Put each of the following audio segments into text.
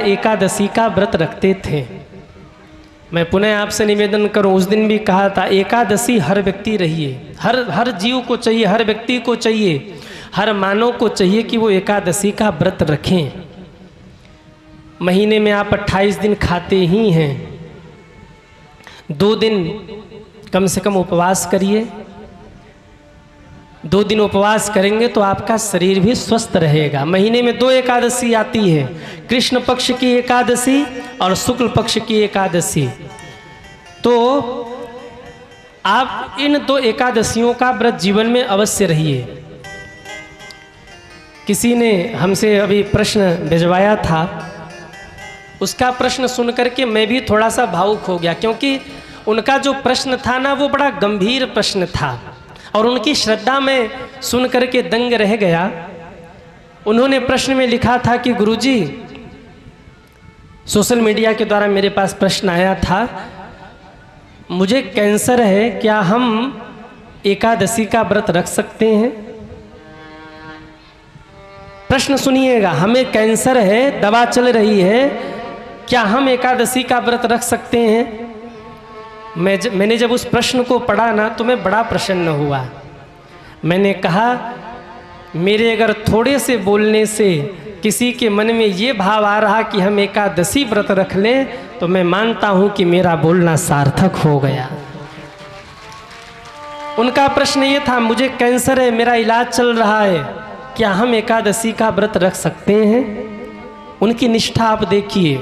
एकादशी का व्रत रखते थे। मैं पुनः आपसे निवेदन करूं, उस दिन भी कहा था एकादशी हर व्यक्ति रहिए, हर जीव को चाहिए, हर व्यक्ति को चाहिए, हर मानव को चाहिए कि वो एकादशी का व्रत रखें। महीने में आप 28 दिन खाते ही हैं, 2 दिन कम से कम उपवास करिए। 2 दिन उपवास करेंगे तो आपका शरीर भी स्वस्थ रहेगा। महीने में 2 एकादशी आती है, कृष्ण पक्ष की एकादशी और शुक्ल पक्ष की एकादशी। तो आप इन 2 एकादशियों का व्रत जीवन में अवश्य रहिए। किसी ने हमसे अभी प्रश्न भिजवाया था, उसका प्रश्न सुनकर के मैं भी थोड़ा सा भावुक हो गया, क्योंकि उनका जो प्रश्न था ना वो बड़ा गंभीर प्रश्न था और उनकी श्रद्धा में सुन करके दंग रह गया। उन्होंने प्रश्न में लिखा था कि गुरुजी, सोशल मीडिया के द्वारा मेरे पास प्रश्न आया था, मुझे कैंसर है, क्या हम एकादशी का व्रत रख सकते हैं? प्रश्न सुनिएगा, हमें कैंसर है, दवा चल रही है, क्या हम एकादशी का व्रत रख सकते हैं? मैंने जब उस प्रश्न को पढ़ा ना तो मैं बड़ा प्रसन्न हुआ। मैंने कहा, मेरे अगर थोड़े से बोलने से किसी के मन में ये भाव आ रहा कि हम एकादशी व्रत रख लें तो मैं मानता हूँ कि मेरा बोलना सार्थक हो गया। उनका प्रश्न ये था, मुझे कैंसर है, मेरा इलाज चल रहा है, क्या हम एकादशी का व्रत रख सकते हैं? उनकी निष्ठा आप देखिए,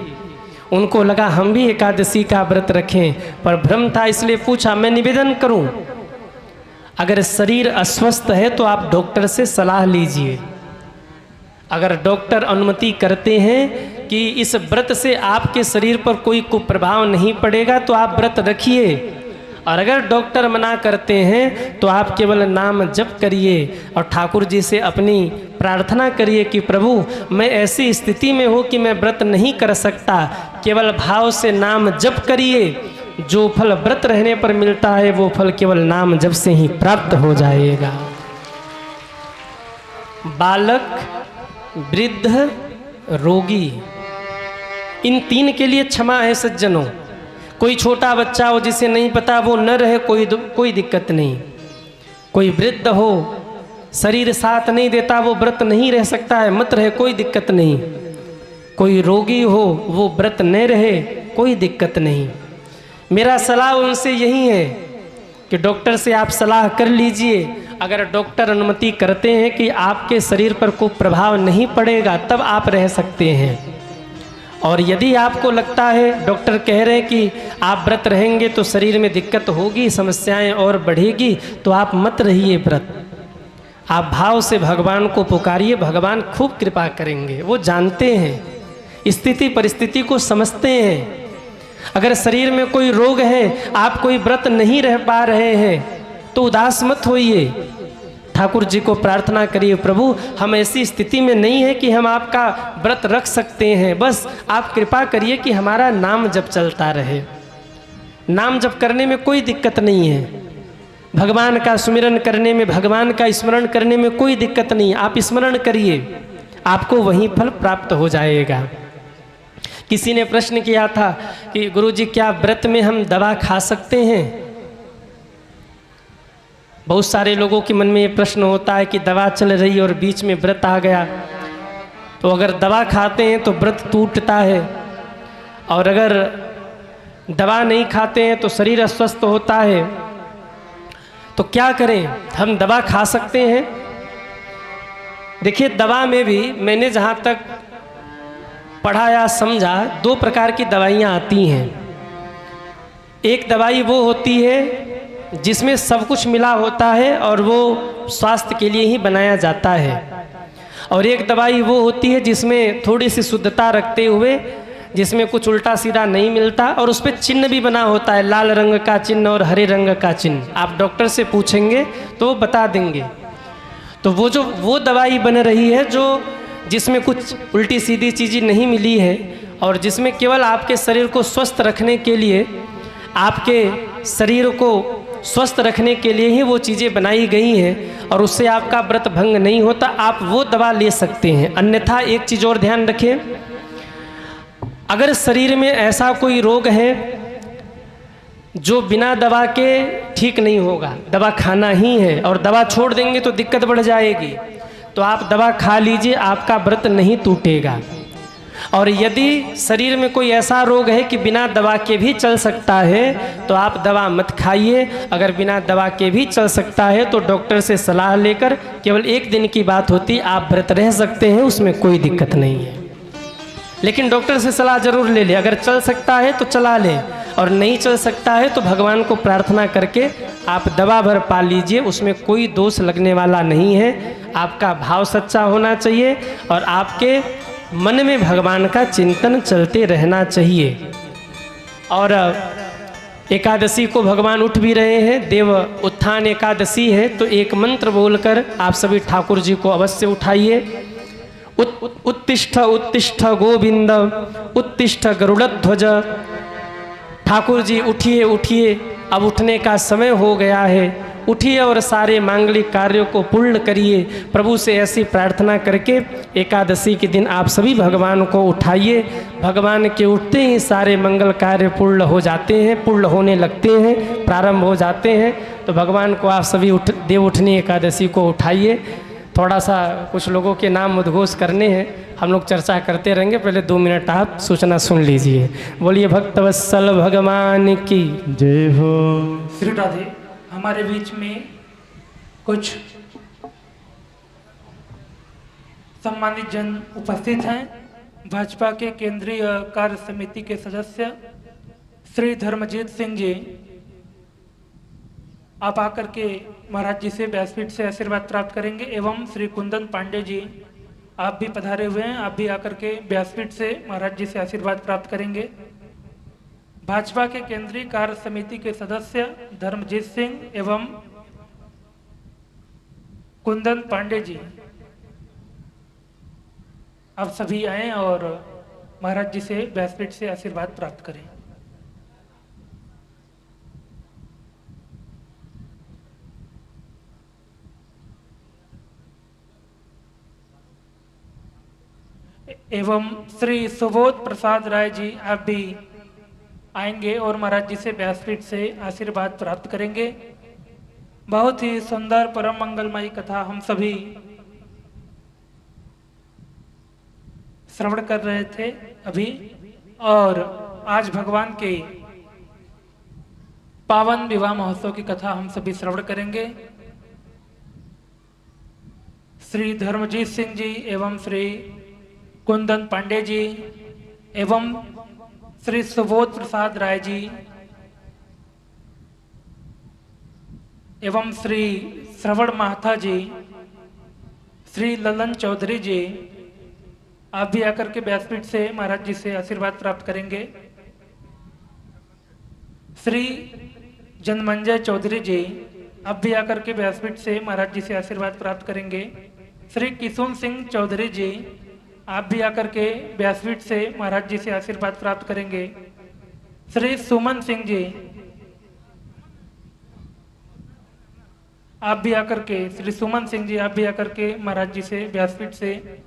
उनको लगा हम भी एकादशी का व्रत रखें, पर भ्रम था इसलिए पूछा। मैं निवेदन करूं, अगर शरीर अस्वस्थ है तो आप डॉक्टर से सलाह लीजिए। अगर डॉक्टर अनुमति करते हैं कि इस व्रत से आपके शरीर पर कोई कुप्रभाव नहीं पड़ेगा तो आप व्रत रखिए, और अगर डॉक्टर मना करते हैं तो आप केवल नाम जप करिए और ठाकुर जी से अपनी प्रार्थना करिए कि प्रभु मैं ऐसी स्थिति में हूँ कि मैं व्रत नहीं कर सकता। केवल भाव से नाम जप करिए, जो फल व्रत रहने पर मिलता है वो फल केवल नाम जप से ही प्राप्त हो जाएगा। बालक, वृद्ध, रोगी, इन 3 के लिए क्षमा है सज्जनों। कोई छोटा बच्चा हो जिसे नहीं पता वो न रहे, कोई दिक्कत नहीं। कोई वृद्ध हो, शरीर साथ नहीं देता, वो व्रत नहीं रह सकता है, मत रहे, कोई दिक्कत नहीं। कोई रोगी हो, वो व्रत न रहे, कोई दिक्कत नहीं। मेरा सलाह उनसे यही है कि डॉक्टर से आप सलाह कर लीजिए। अगर डॉक्टर अनुमति करते हैं कि आपके शरीर पर कोई प्रभाव नहीं पड़ेगा तब आप रह सकते हैं। और यदि आपको लगता है, डॉक्टर कह रहे हैं कि आप व्रत रहेंगे तो शरीर में दिक्कत होगी, समस्याएं और बढ़ेगी, तो आप मत रहिए व्रत। आप भाव से भगवान को पुकारिए, भगवान खूब कृपा करेंगे। वो जानते हैं, स्थिति परिस्थिति को समझते हैं। अगर शरीर में कोई रोग है, आप कोई व्रत नहीं रह पा रहे हैं तो उदास मत होइए, ठाकुर जी को प्रार्थना करिए, प्रभु हम ऐसी स्थिति में नहीं है कि हम आपका व्रत रख सकते हैं, बस आप कृपा करिए कि हमारा नाम जप चलता रहे। नाम जप करने में कोई दिक्कत नहीं है, भगवान का सुमिरन करने में, भगवान का स्मरण करने में कोई दिक्कत नहीं। आप स्मरण करिए, आपको वही फल प्राप्त हो जाएगा। किसी ने प्रश्न किया था कि गुरुजी क्या व्रत में हम दवा खा सकते हैं? बहुत सारे लोगों के मन में ये प्रश्न होता है कि दवा चल रही और बीच में व्रत आ गया तो अगर दवा खाते हैं तो व्रत टूटता है, और अगर दवा नहीं खाते हैं तो शरीर अस्वस्थ होता है, तो क्या करें? हम दवा खा सकते हैं? देखिए, दवा में भी मैंने जहाँ तक पढ़ा या समझा, 2 प्रकार की दवाइयाँ आती हैं। एक दवाई वो होती है जिसमें सब कुछ मिला होता है और वो स्वास्थ्य के लिए ही बनाया जाता है, और एक दवाई वो होती है जिसमें थोड़ी सी शुद्धता रखते हुए, जिसमें कुछ उल्टा सीधा नहीं मिलता और उस पर चिन्ह भी बना होता है, लाल रंग का चिन्ह और हरे रंग का चिन्ह। आप डॉक्टर से पूछेंगे तो वो बता देंगे। तो वो दवाई बन रही है जो जिसमें कुछ उल्टी सीधी चीज़ें नहीं मिली है और जिसमें केवल आपके शरीर को स्वस्थ रखने के लिए, आपके शरीर को स्वस्थ रखने के लिए ही वो चीज़ें बनाई गई हैं और उससे आपका व्रत भंग नहीं होता, आप वो दवा ले सकते हैं। अन्यथा एक चीज़ और ध्यान रखें, अगर शरीर में ऐसा कोई रोग है जो बिना दवा के ठीक नहीं होगा, दवा खाना ही है, और दवा छोड़ देंगे तो दिक्कत बढ़ जाएगी, तो आप दवा खा लीजिए, आपका व्रत नहीं टूटेगा। और यदि शरीर में कोई ऐसा रोग है कि बिना दवा के भी चल सकता है तो आप दवा मत खाइए। अगर बिना दवा के भी चल सकता है तो डॉक्टर से सलाह लेकर, केवल 1 दिन की बात होती, आप व्रत रह सकते हैं, उसमें कोई दिक्कत नहीं है। लेकिन डॉक्टर से सलाह जरूर ले ले, अगर चल सकता है तो चला ले, और नहीं चल सकता है तो भगवान को प्रार्थना करके आप दवा भर पा लीजिए, उसमें कोई दोष लगने वाला नहीं है। आपका भाव सच्चा होना चाहिए और आपके मन में भगवान का चिंतन चलते रहना चाहिए। और एकादशी को भगवान उठ भी रहे हैं, देव उत्थान एकादशी है, तो एक मंत्र बोलकर आप सभी ठाकुर जी को अवश्य उठाइए। उत्तिष्ठ उत्तिष्ठ गोविंद, उत्तिष्ठ गरुड़ध्वज। ठाकुर जी उठिए उठिए, अब उठने का समय हो गया है, उठिए और सारे मांगलिक कार्यों को पूर्ण करिए। प्रभु से ऐसी प्रार्थना करके एकादशी के दिन आप सभी भगवान को उठाइए। भगवान के उठते ही सारे मंगल कार्य पूर्ण हो जाते हैं, पूर्ण होने लगते हैं, प्रारंभ हो जाते हैं। तो भगवान को आप सभी देव उठनी एकादशी को उठाइए। थोड़ा सा कुछ लोगों के नाम उद्घोष करने हैं, हम लोग चर्चा करते रहेंगे, पहले 2 मिनट आप सूचना सुन लीजिए। बोलिए भक्तवत्सल भगवान की जय हो। श्री राधे। हमारे बीच में कुछ सम्मानित जन उपस्थित हैं। भाजपा के केंद्रीय कार्य समिति के सदस्य श्री धर्मजीत सिंह जी, आप आकर के महाराज जी से व्यासपीठ से आशीर्वाद प्राप्त करेंगे। एवं श्री कुंदन पांडे जी, आप भी पधारे हुए हैं, आप भी आकर के व्यासपीठ से महाराज जी से आशीर्वाद प्राप्त करेंगे। भाजपा के केंद्रीय कार्य समिति के सदस्य धर्मजीत सिंह एवं कुंदन पांडे जी, आप सभी आए और महाराज जी से व्यासपीठ से आशीर्वाद प्राप्त करें। एवं श्री सुबोध प्रसाद राय जी, आप भी आएंगे और महाराज जी से व्यासपीठ से आशीर्वाद प्राप्त करेंगे। बहुत ही सुंदर परम मंगलमयी कथा हम सभी श्रवण कर रहे थे अभी, और आज भगवान के पावन विवाह महोत्सव की कथा हम सभी श्रवण करेंगे। श्री धर्मजीत सिंह जी एवं श्री कुंदन पांडे जी एवं श्री सुबोध प्रसाद राय जी एवं श्री श्रवण महता जी, श्री ललन चौधरी जी, आप भी आकर के व्यासपीठ से महाराज जी से आशीर्वाद प्राप्त करेंगे। श्री जनमंजय चौधरी जी, आप भी आकर के व्यासपीठ से महाराज जी से आशीर्वाद प्राप्त करेंगे। श्री किशुन सिंह चौधरी जी, आप भी आकर के व्यासपीठ से महाराज जी से आशीर्वाद प्राप्त करेंगे। श्री सुमन सिंह जी, आप भी आकर के, श्री सुमन सिंह जी, आप भी आकर के महाराज जी से व्यासपीठ से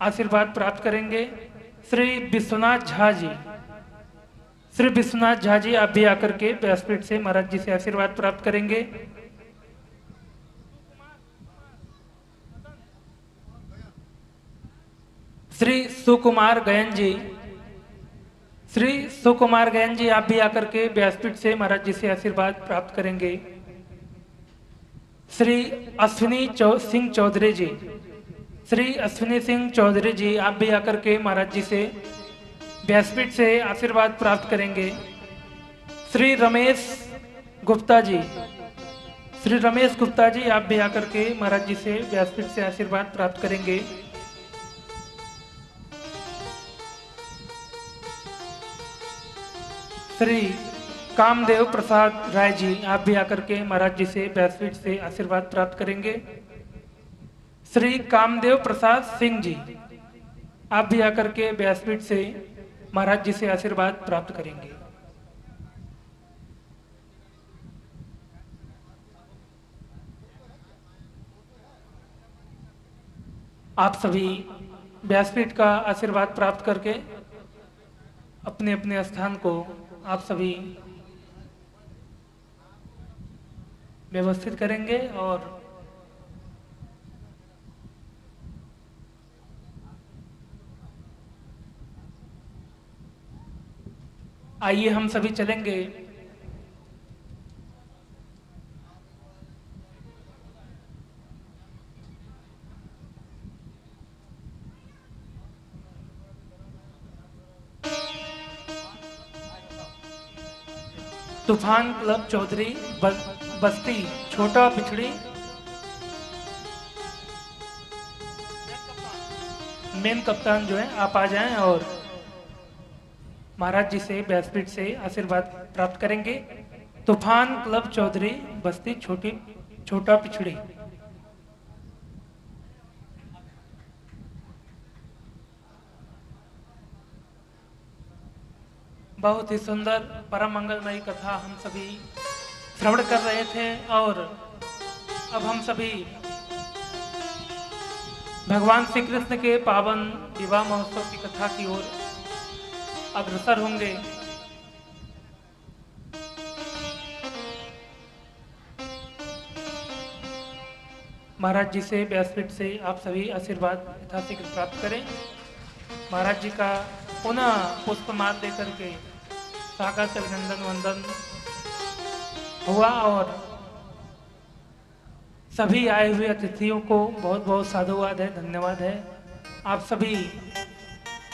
आशीर्वाद प्राप्त करेंगे। श्री विश्वनाथ झा जी, श्री विश्वनाथ झा जी, आप भी आकर के व्यासपीठ से महाराज जी से आशीर्वाद प्राप्त करेंगे। श्री सुकुमार गयन जी, श्री सुकुमार गयन जी, आप भी आकर के व्यासपीठ से महाराज जी से आशीर्वाद प्राप्त करेंगे। श्री अश्विनी सिंह चौधरी जी, श्री अश्विनी सिंह चौधरी जी, आप भी आकर के महाराज जी से व्यासपीठ से आशीर्वाद प्राप्त करेंगे। श्री रमेश गुप्ता जी, श्री रमेश गुप्ता जी, आप भी आकर के महाराज जी से व्यासपीठ से आशीर्वाद प्राप्त करेंगे। श्री कामदेव प्रसाद राय जी, आप भी आकर के महाराज जी से व्यासपीठ से आशीर्वाद प्राप्त करेंगे। श्री कामदेव प्रसाद सिंह जी, आप भी आकर के व्यासपीठ से महाराज जी से आशीर्वाद प्राप्त करेंगे। आप सभी व्यासपीठ का आशीर्वाद प्राप्त करके अपने अपने स्थान को आप सभी व्यवस्थित करेंगे और आइए हम सभी चलेंगे तूफान क्लब चौधरी बस्ती छोटा पिछड़ी मेन कप्तान जो है आप आ जाएं और महाराज जी से व्यासपीठ से आशीर्वाद प्राप्त करेंगे। तूफान क्लब चौधरी बस्ती छोटा पिछड़ी। बहुत ही सुंदर परम मंगलमयी कथा हम सभी श्रवण कर रहे थे और अब हम सभी भगवान श्री कृष्ण के पावन विवाह महोत्सव की कथा की ओर अग्रसर होंगे। महाराज जी से व्यासपीठ से आप सभी आशीर्वाद यथाशीघ्र प्राप्त करें। महाराज जी का पुनः पुष्पमाल देकर के स्वागत अभिनंदन वंदन हुआ और सभी आए हुए अतिथियों को बहुत बहुत साधुवाद है, धन्यवाद है। आप सभी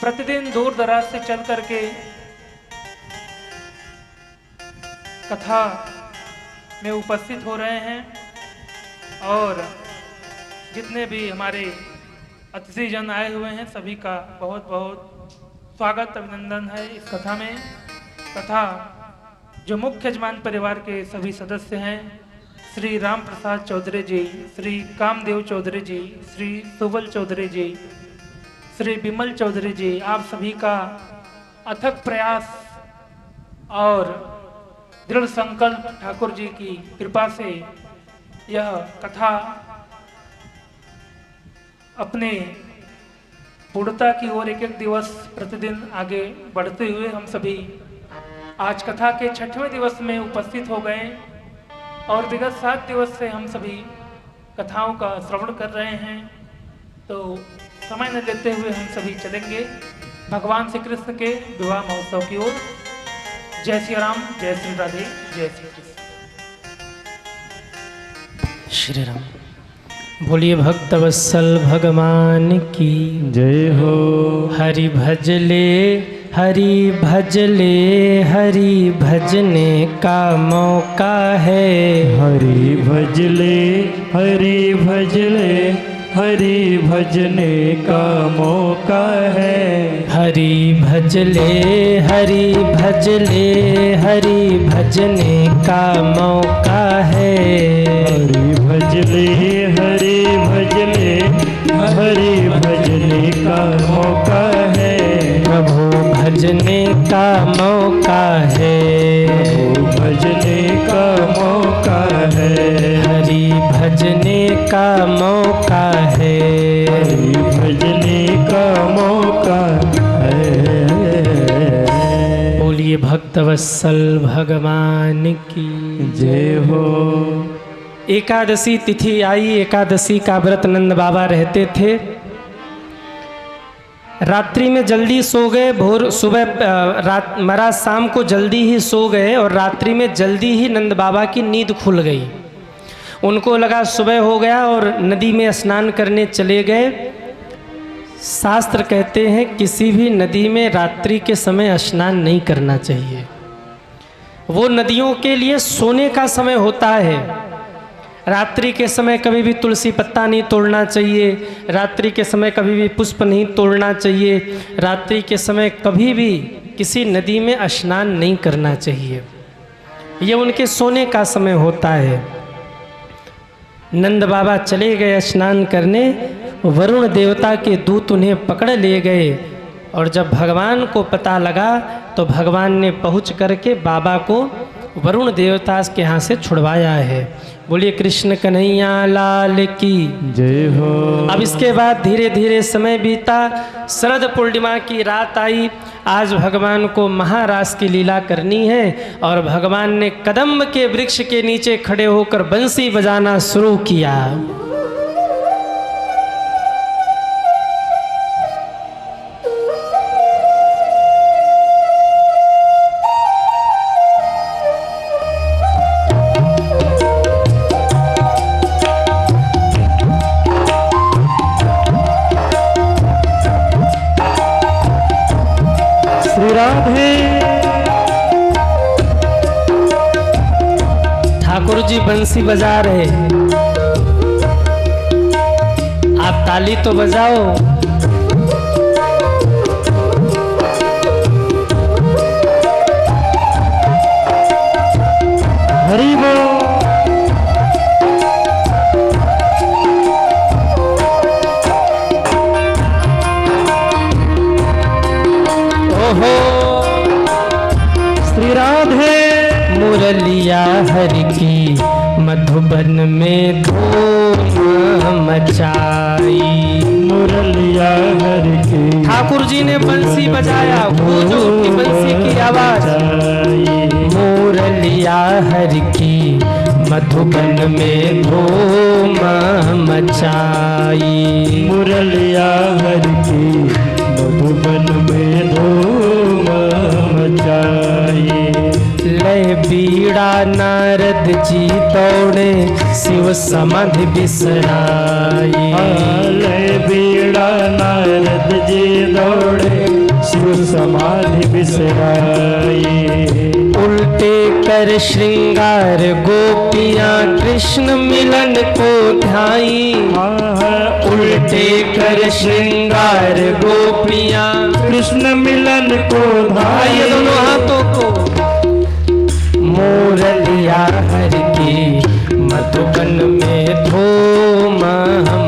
प्रतिदिन दूर दराज से चल करके कथा में उपस्थित हो रहे हैं और जितने भी हमारे अतिथिजन आए हुए हैं सभी का बहुत बहुत स्वागत अभिनंदन है इस कथा में। तथा जो मुख्य यजमान परिवार के सभी सदस्य हैं, श्री राम प्रसाद चौधरी जी, श्री कामदेव चौधरी जी, श्री सुबल चौधरी जी, श्री विमल चौधरी जी, आप सभी का अथक प्रयास और दृढ़ संकल्प ठाकुर जी की कृपा से यह कथा अपने पूर्णता की ओर एक एक दिवस प्रतिदिन आगे बढ़ते हुए हम सभी आज कथा के 6वें दिवस में उपस्थित हो गए और विगत 7 दिवस से हम सभी कथाओं का श्रवण कर रहे हैं। तो समय न लेते हुए हम सभी चलेंगे भगवान श्री कृष्ण के विवाह महोत्सव की ओर। जय श्री राम, जय श्री राधे, जय श्री कृष्ण। श्री राम। बोलिए भक्तवत्सल भगवान की जय हो। हरि भजले हरि भजले हरि भजने का मौका है। हरि भजले हरि भजले हरि भजने का मौका है। हरि भजले हरि भजले हरि भजने का मौका है। हरि भजले हरि भजले हरि भजने का मौका है। प्रभु भजने का मौका है। प्रभु भजने का मौका है। हरि भजने का मौका है। हरि भजने का मौका है। बोलिए भक्तवत्सल भगवान की जय हो। एकादशी तिथि आई। एकादशी का व्रत नंद बाबा रहते थे। रात्रि में जल्दी सो गए, भोर सुबह महाराज शाम को जल्दी ही सो गए और रात्रि में जल्दी ही नंद बाबा की नींद खुल गई। उनको लगा सुबह हो गया और नदी में स्नान करने चले गए। शास्त्र कहते हैं किसी भी नदी में रात्रि के समय स्नान नहीं करना चाहिए। वो नदियों के लिए सोने का समय होता है। रात्रि के समय कभी भी तुलसी पत्ता नहीं तोड़ना चाहिए। रात्रि के समय कभी भी पुष्प नहीं तोड़ना चाहिए। रात्रि के समय कभी भी किसी नदी में स्नान नहीं करना चाहिए। ये उनके सोने का समय होता है। नंद बाबा चले गए स्नान करने। वरुण देवता के दूत उन्हें पकड़ ले गए और जब भगवान को पता लगा तो भगवान ने पहुँच करके बाबा को वरुण देवता के यहाँ से छुड़वाया है। बोलिए कृष्ण कन्हैया लाल की जय हो। अब इसके बाद धीरे धीरे समय बीता, शरद पूर्णिमा की रात आई। आज भगवान को महारास की लीला करनी है और भगवान ने कदम्ब के वृक्ष के नीचे खड़े होकर बंसी बजाना शुरू किया। ठाकुर जी बंसी बजा रहे, आप ताली तो बजाओ। हरि बोल। ओहो श्री राधे मुरलिया हरि की मधुबन में धूम मचाई। मुरलिया हरि की ठाकुर जी ने बंसी बजाया, गूंज उठी बंसी की आवाज। मुरलिया हरि की मधुबन में धूम मचाई। मुरलिया हरि की मधुबन में धूम मचाई। लय बीड़ा नारद जी दौड़े शिव समाधि बिसराई। लय बीड़ा नारद जी दौड़े शिव समाधि बिसराई। उल्टे कर श्रृंगार गोपियां कृष्ण मिलन को ध्याई। उल्टे कर श्रृंगार गोपियां कृष्ण मिलन को धाई। धाई। दोनों हाथों को मुरलिया हरि की मधुबन में धूम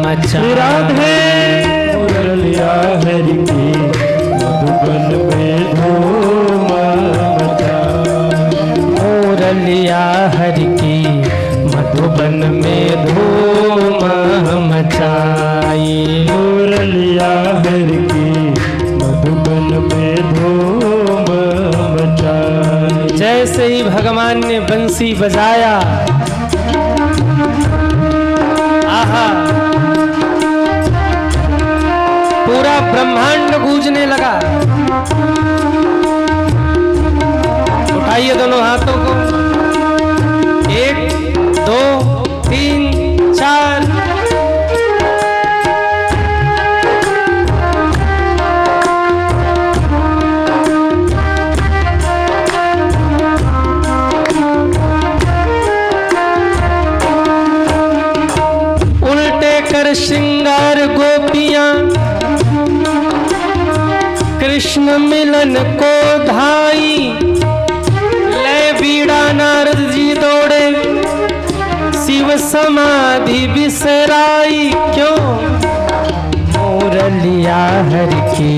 मचाई। राधे मुरलिया हरि की मधुबन में धूम मचाई। मुरलिया हरि की मधुबन में धूम मचाई। मुरलिया हरि की मधुबन में धूम मचाई। जैसे ही भगवान ने बंसी बजाया, आहा, पूरा ब्रह्मांड गूंजने लगा। उठाइए दोनों हाथों को, 1 2 3 4। श्रृंगार गोपियां कृष्ण मिलन को धाई। लय बीड़ा नारद जी दौड़े शिव समाधि बिसराई। क्यों? मुरलिया हरि की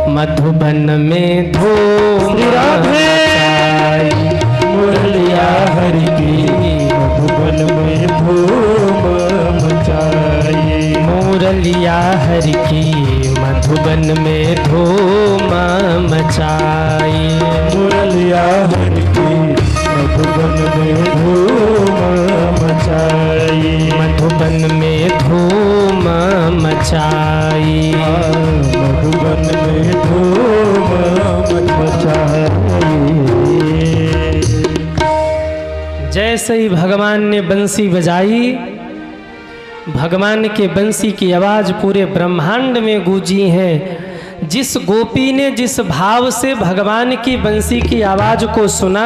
मधुबन में धूम मचाई। मुरलिया हरि की मधुबन में धूम मचाई। मुरलिया हरि की मधुबन में धूम मचाई। मुरलिया हरि की मधुबन में धूम मचाई। मधुबन में धूम मचाई। मधुबन में धूम मचाई। जैसे ही भगवान ने बंसी बजाई, भगवान के बंसी की आवाज पूरे ब्रह्मांड में गूंजी है। जिस गोपी ने जिस भाव से भगवान की बंसी की आवाज को सुना,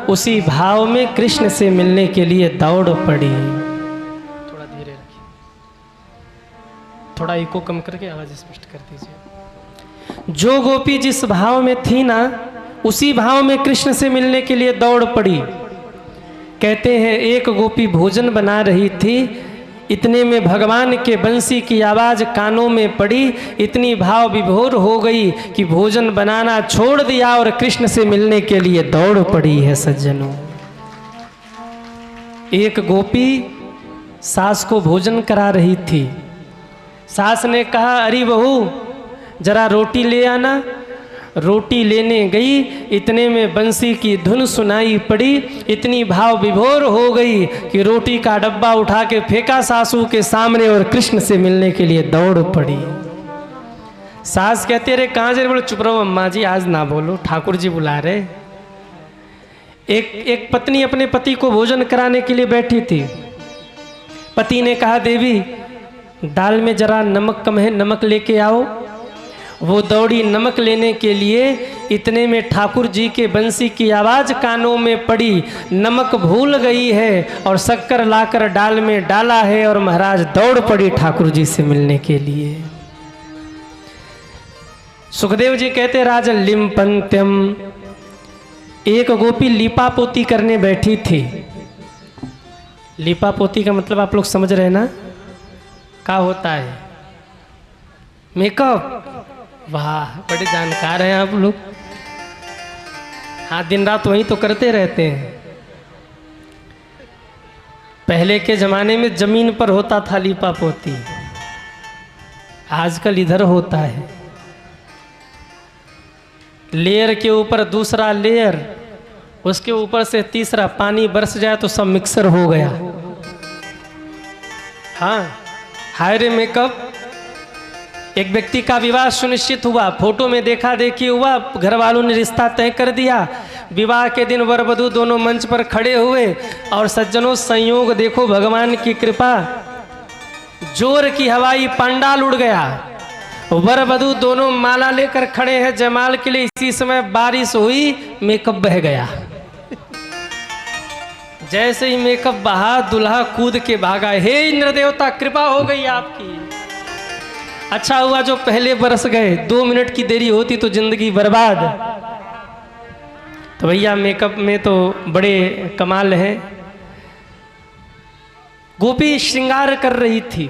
उसी भाव में कृष्ण से मिलने के लिए दौड़ पड़ी। थोड़ा धीरे रखिए, थोड़ा इको कम करके आवाज स्पष्ट कर दीजिए। जो गोपी जिस भाव में थी ना, उसी भाव में कृष्ण से मिलने के लिए दौड़ पड़ी। कहते हैं एक गोपी भोजन बना रही थी, इतने में भगवान के बंसी की आवाज कानों में पड़ी। इतनी भाव विभोर हो गई कि भोजन बनाना छोड़ दिया और कृष्ण से मिलने के लिए दौड़ पड़ी है। सज्जनों, एक गोपी सास को भोजन करा रही थी। सास ने कहा, अरे बहू जरा रोटी ले आना। रोटी लेने गई, इतने में बंसी की धुन सुनाई पड़ी। इतनी भाव विभोर हो गई कि रोटी का डब्बा उठा के फेंका सासू के सामने और कृष्ण से मिलने के लिए दौड़ पड़ी। सास कहते रहे, कहाँ से? बोले, चुप रहो अम्मा जी, आज ना बोलो, ठाकुर जी बुला रहे। एक पत्नी अपने पति को भोजन कराने के लिए बैठी थी। पति ने कहा, देवी दाल में जरा नमक कम है, नमक लेके आओ। वो दौड़ी नमक लेने के लिए, इतने में ठाकुर जी के बंसी की आवाज कानों में पड़ी। नमक भूल गई है और शक्कर लाकर डाल में डाला है और महाराज दौड़ पड़ी ठाकुर जी से मिलने के लिए। सुखदेव जी कहते, राजन लिम्पंत्यम, एक गोपी लीपा पोती करने बैठी थी। लीपा पोती का मतलब आप लोग समझ रहे हैं ना, क्या होता है? मेकअप। वाह, बड़े जानकार हैं आप लोग। हाँ, दिन रात वही तो करते रहते हैं। पहले के जमाने में जमीन पर होता था लीपा पोती, आजकल इधर होता है। लेयर के ऊपर दूसरा लेयर, उसके ऊपर से तीसरा, पानी बरस जाए तो सब मिक्सर हो गया। हाँ, हाय रे मेकअप। एक व्यक्ति का विवाह सुनिश्चित हुआ, फोटो में देखा देखी हुआ, घर वालों ने रिश्ता तय कर दिया। विवाह के दिन वर वधू दोनों मंच पर खड़े हुए और सज्जनों संयोग देखो, भगवान की कृपा, जोर की हवाई पंडाल उड़ गया। वर वधू दोनों माला लेकर खड़े हैं जयमाल के लिए। इसी समय बारिश हुई, मेकअप बह गया। जैसे ही मेकअप बहा, दूल्हा कूद के भागा। हे इंद्र देवता, कृपा हो गई आपकी। अच्छा हुआ जो पहले बरस गए, 2 मिनट की देरी होती तो जिंदगी बर्बाद। तो भैया मेकअप में तो बड़े कमाल है। गोपी श्रृंगार कर रही थी,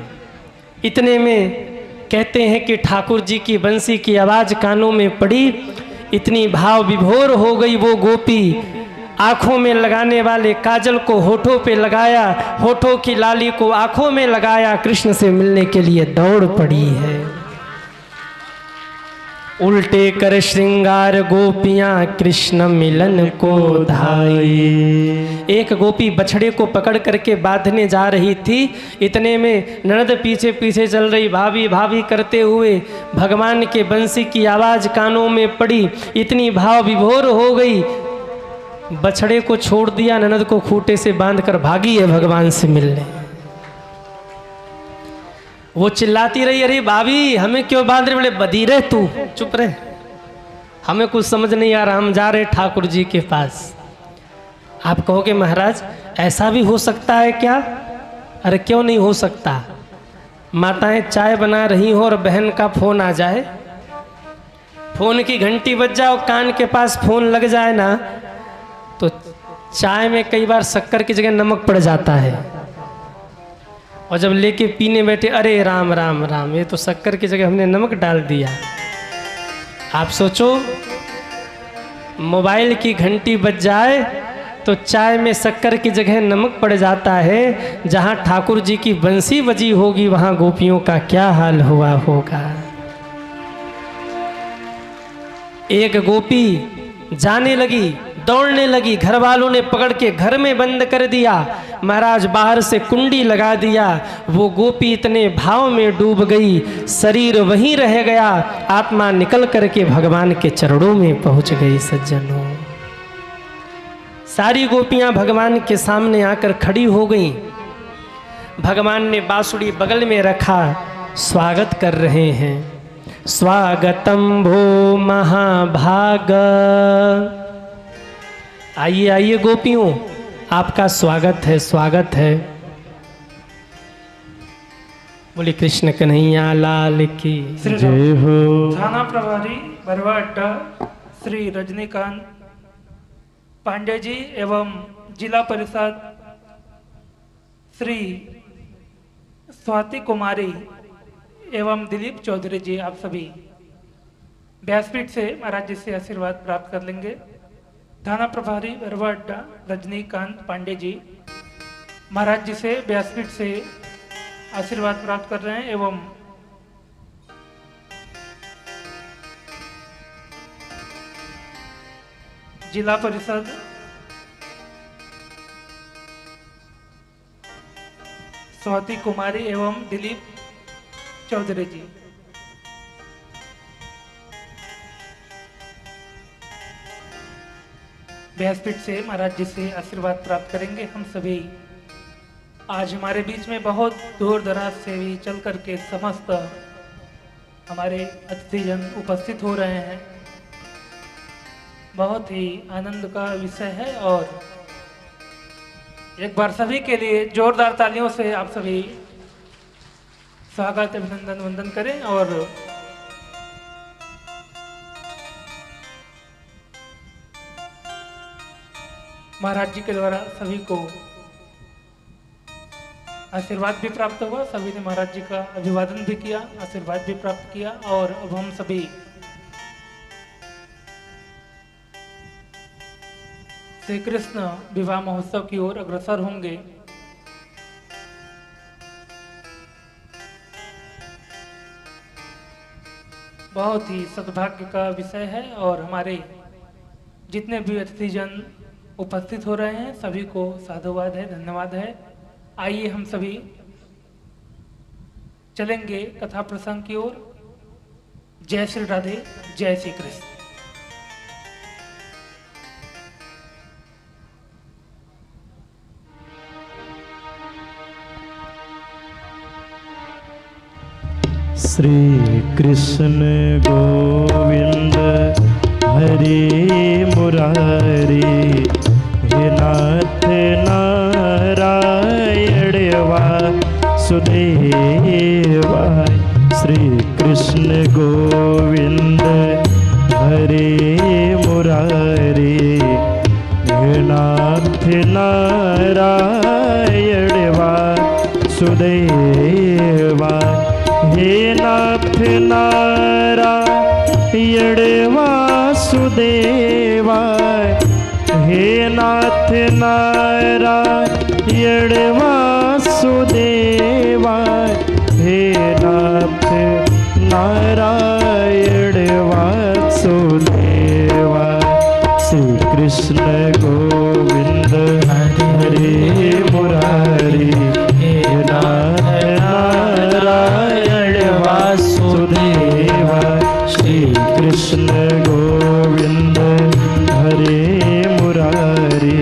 इतने में कहते हैं कि ठाकुर जी की बंसी की आवाज कानों में पड़ी। इतनी भाव विभोर हो गई वो गोपी, आंखों में लगाने वाले काजल को होठों पे लगाया, होठों की लाली को आंखों में लगाया, कृष्ण से मिलने के लिए दौड़ पड़ी है। उल्टे कर श्रृंगार गोपियां कृष्ण मिलन को धाई। एक गोपी बछड़े को पकड़ करके बांधने जा रही थी। इतने में ननद पीछे पीछे चल रही, भाभी भाभी करते हुए भगवान के बंसी की आवाज कानों में पड़ी। इतनी भाव विभोर हो गई, बछड़े को छोड़ दिया, ननद को खूंटे से बांधकर भागी है भगवान से मिलने। वो चिल्लाती रही, अरे भाभी हमें क्यों बांध रहे? बोले, बधी रहे तू, चुप रहे, हमें कुछ समझ नहीं आ रहा, हम जा रहे ठाकुर जी के पास। आप कहोगे महाराज ऐसा भी हो सकता है क्या? अरे क्यों नहीं हो सकता। माताएं चाय बना रही हो और बहन का फोन आ जाए, फोन की घंटी बज जाए और कान के पास फोन लग जाए ना, तो चाय में कई बार शक्कर की जगह नमक पड़ जाता है। और जब लेके पीने बैठे, अरे राम राम राम, ये तो शक्कर की जगह हमने नमक डाल दिया। आप सोचो, मोबाइल की घंटी बज जाए तो चाय में शक्कर की जगह नमक पड़ जाता है। जहाँ ठाकुर जी की बंसी बजी होगी वहाँ गोपियों का क्या हाल हुआ होगा। एक गोपी जाने लगी, दौड़ने लगी, घर वालों ने पकड़ के घर में बंद कर दिया। महाराज बाहर से कुंडी लगा दिया। वो गोपी इतने भाव में डूब गई, शरीर वहीं रह गया, आत्मा निकल करके भगवान के चरणों में पहुंच गई। सज्जनों, सारी गोपियां भगवान के सामने आकर खड़ी हो गईं। भगवान ने बांसुरी बगल में रखा, स्वागत कर रहे हैं। स्वागतम भो महाभाग। आइए आइए गोपियों, आपका स्वागत है, स्वागत है। बोले कृष्ण कन्हैया लाल की जय हो। थाना प्रभारी बरवा अड्डा श्री रजनीकांत पांडे जी एवं जिला परिषद श्री स्वाति कुमारी एवं दिलीप चौधरी जी, आप सभी व्यासपीठ से महाराज जी से आशीर्वाद प्राप्त कर लेंगे। थाना प्रभारी बरवा अड्डा रजनीकांत पांडे जी, महाराज जी से व्यासपीठ से आशीर्वाद प्राप्त कर रहे हैं एवं जिला परिषद स्वाति कुमारी एवं दिलीप चौधरी जी व्यासपीठ से महाराज जी से आशीर्वाद प्राप्त करेंगे। हम सभी आज हमारे बीच में बहुत दूर दराज से भी चल करके समस्त हमारे अतिथिजन उपस्थित हो रहे हैं। बहुत ही आनंद का विषय है और एक बार सभी के लिए जोरदार तालियों से आप सभी स्वागत अभिनंदन वंदन करें और महाराज जी के द्वारा सभी को आशीर्वाद भी प्राप्त हुआ। सभी ने महाराज जी का अभिवादन भी किया, आशीर्वाद भी प्राप्त किया और अब हम सभी श्री कृष्ण विवाह महोत्सव की ओर अग्रसर होंगे। बहुत ही सद्भाग्य का विषय है और हमारे जितने भी अतिथिजन उपस्थित हो रहे हैं सभी को साधुवाद है, धन्यवाद है। आइए हम सभी चलेंगे कथा प्रसंग की ओर। जय श्री राधे, जय श्री कृष्ण। श्री कृष्ण गोविंद हरे मुरारी, हे नाथ नारायण वासुदेवाय। श्री कृष्ण गोविंद हरे मुरारी, हे नाथ नारायण वासुदेवाय। हे नाथ नारायण वासुदेवाय, हे नाथ नारायण वासुदेवाय, हे नाथ नारायण वासुदेवाय। श्री कृष्ण गोविंद हरे मुरारी, हे नाथ नारायण वासुदेवाय। श्री कृष्ण गोविंद हरे मुरारी,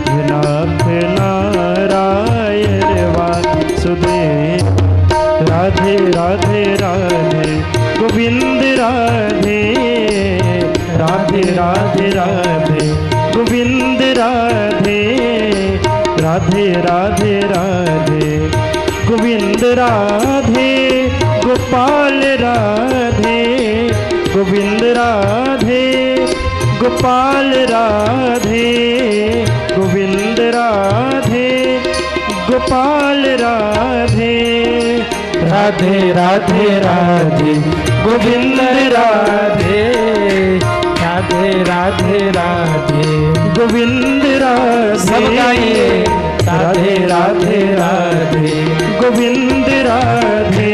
हे नाथ नारायण वासुदेव। राधे राधे राधे गोविंद राधे, राधे राधे राधे गोविंद राधे, राधे राधे राधे गोविंद राधे गोपाल राधे, गोविंद राधे गोपाल राधे, गोविंद राधे गोपाल राधे। राधे राधे राधे गोविंद राधे, राधे राधे राधे गोविंद राधे। सब गाइए राधे राधे राधे गोविंद राधे,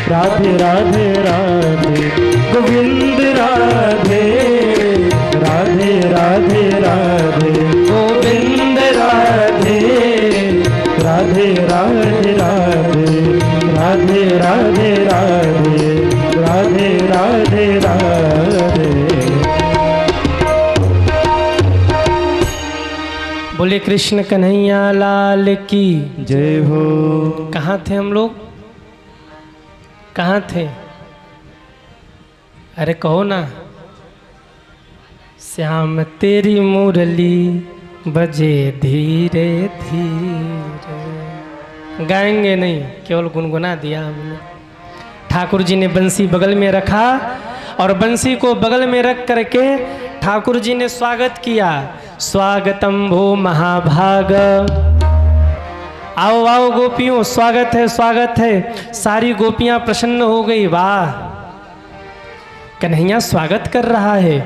राधे राधे राधे गोविंद राधे, राधे राधे राधे गोविंद राधे, राधे राधे राधे, राधे राधे राधे, राधे राधे राधे। बोले कृष्ण कन्हैया लाल की जय हो। कहाँ थे हम लोग, कहाँ थे? अरे कहो ना। श्याम तेरी मुरली बजे धीरे धीरे। गाएंगे नहीं, केवल गुनगुना दिया हमने। ठाकुर जी ने बंसी बगल में रखा और बंसी को बगल में रख करके ठाकुर जी ने स्वागत किया। स्वागतम भो महाभाग। आओ आओ गोपियों, स्वागत है स्वागत है। सारी गोपियां प्रसन्न हो गई, वाह कन्हैया स्वागत कर रहा है।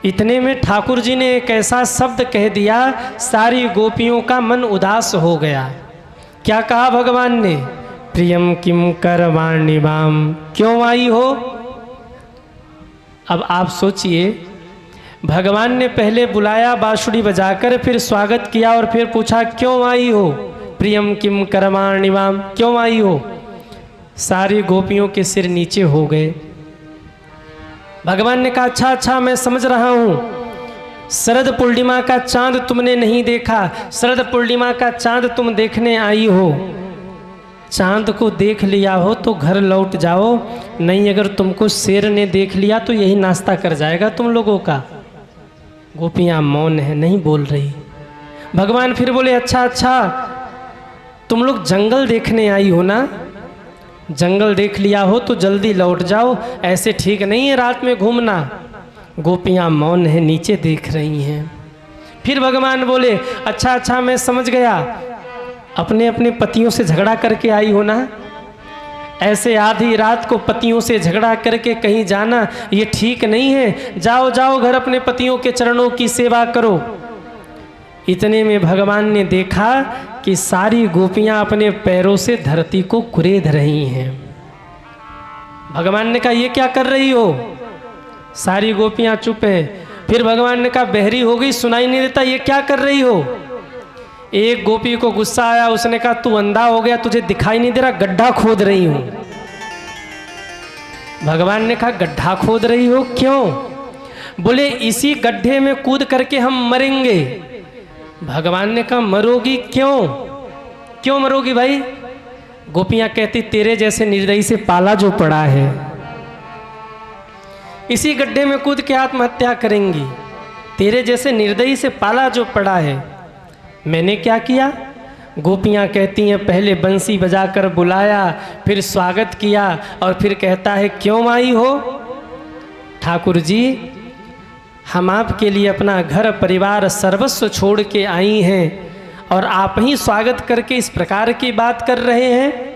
इतने में ठाकुर जी ने एक ऐसा शब्द कह दिया, सारी गोपियों का मन उदास हो गया। क्या कहा भगवान ने? प्रियम किम करवाणि वाम, क्यों आई हो? अब आप सोचिए, भगवान ने पहले बुलाया बांसुरी बजाकर, फिर स्वागत किया और फिर पूछा क्यों आई हो? प्रियम किम करवाणि वाम, क्यों आई हो? सारी गोपियों के सिर नीचे हो गए। भगवान ने कहा अच्छा अच्छा, मैं समझ रहा हूँ, शरद पूर्णिमा का चांद तुमने नहीं देखा, शरद पूर्णिमा का चांद तुम देखने आई हो। चांद को देख लिया हो तो घर लौट जाओ, नहीं अगर तुमको शेर ने देख लिया तो यही नाश्ता कर जाएगा तुम लोगों का। गोपियाँ मौन है, नहीं बोल रही। भगवान फिर बोले अच्छा अच्छा, तुम लोग जंगल देखने आई हो ना, जंगल देख लिया हो तो जल्दी लौट जाओ, ऐसे ठीक नहीं है रात में घूमना। गोपियाँ मौन है, नीचे देख रही हैं। फिर भगवान बोले अच्छा अच्छा, मैं समझ गया, अपने अपने पतियों से झगड़ा करके आई हो ना, ऐसे आधी रात को पतियों से झगड़ा करके कहीं जाना ये ठीक नहीं है, जाओ जाओ घर अपने पतियों के चरणों की सेवा करो। इतने में भगवान ने देखा कि सारी गोपियां अपने पैरों से धरती को कुरेद रही हैं। भगवान ने कहा ये क्या कर रही हो? सारी गोपियां चुप हैं। फिर भगवान ने कहा बहरी हो गई, सुनाई नहीं देता, ये क्या कर रही हो? एक गोपी को गुस्सा आया, उसने कहा तू अंधा हो गया, तुझे दिखाई नहीं दे रहा, गड्ढा खोद रही हूं। भगवान ने कहा गड्ढा खोद रही हो, क्यों? बोले इसी गड्ढे में कूद करके हम मरेंगे। भगवान ने कहा मरोगी क्यों? क्यों मरोगी भाई? गोपियां कहती तेरे जैसे निर्दयी से पाला जो पड़ा है, इसी गड्ढे में कूद के आत्महत्या करेंगी। तेरे जैसे निर्दयी से पाला जो पड़ा है। मैंने क्या किया? गोपियां कहती हैं पहले बंसी बजाकर बुलाया, फिर स्वागत किया और फिर कहता है क्यों आई हो? ठाकुर जी, हम आपके लिए अपना घर परिवार सर्वस्व छोड़ के आई हैं और आप ही स्वागत करके इस प्रकार की बात कर रहे हैं।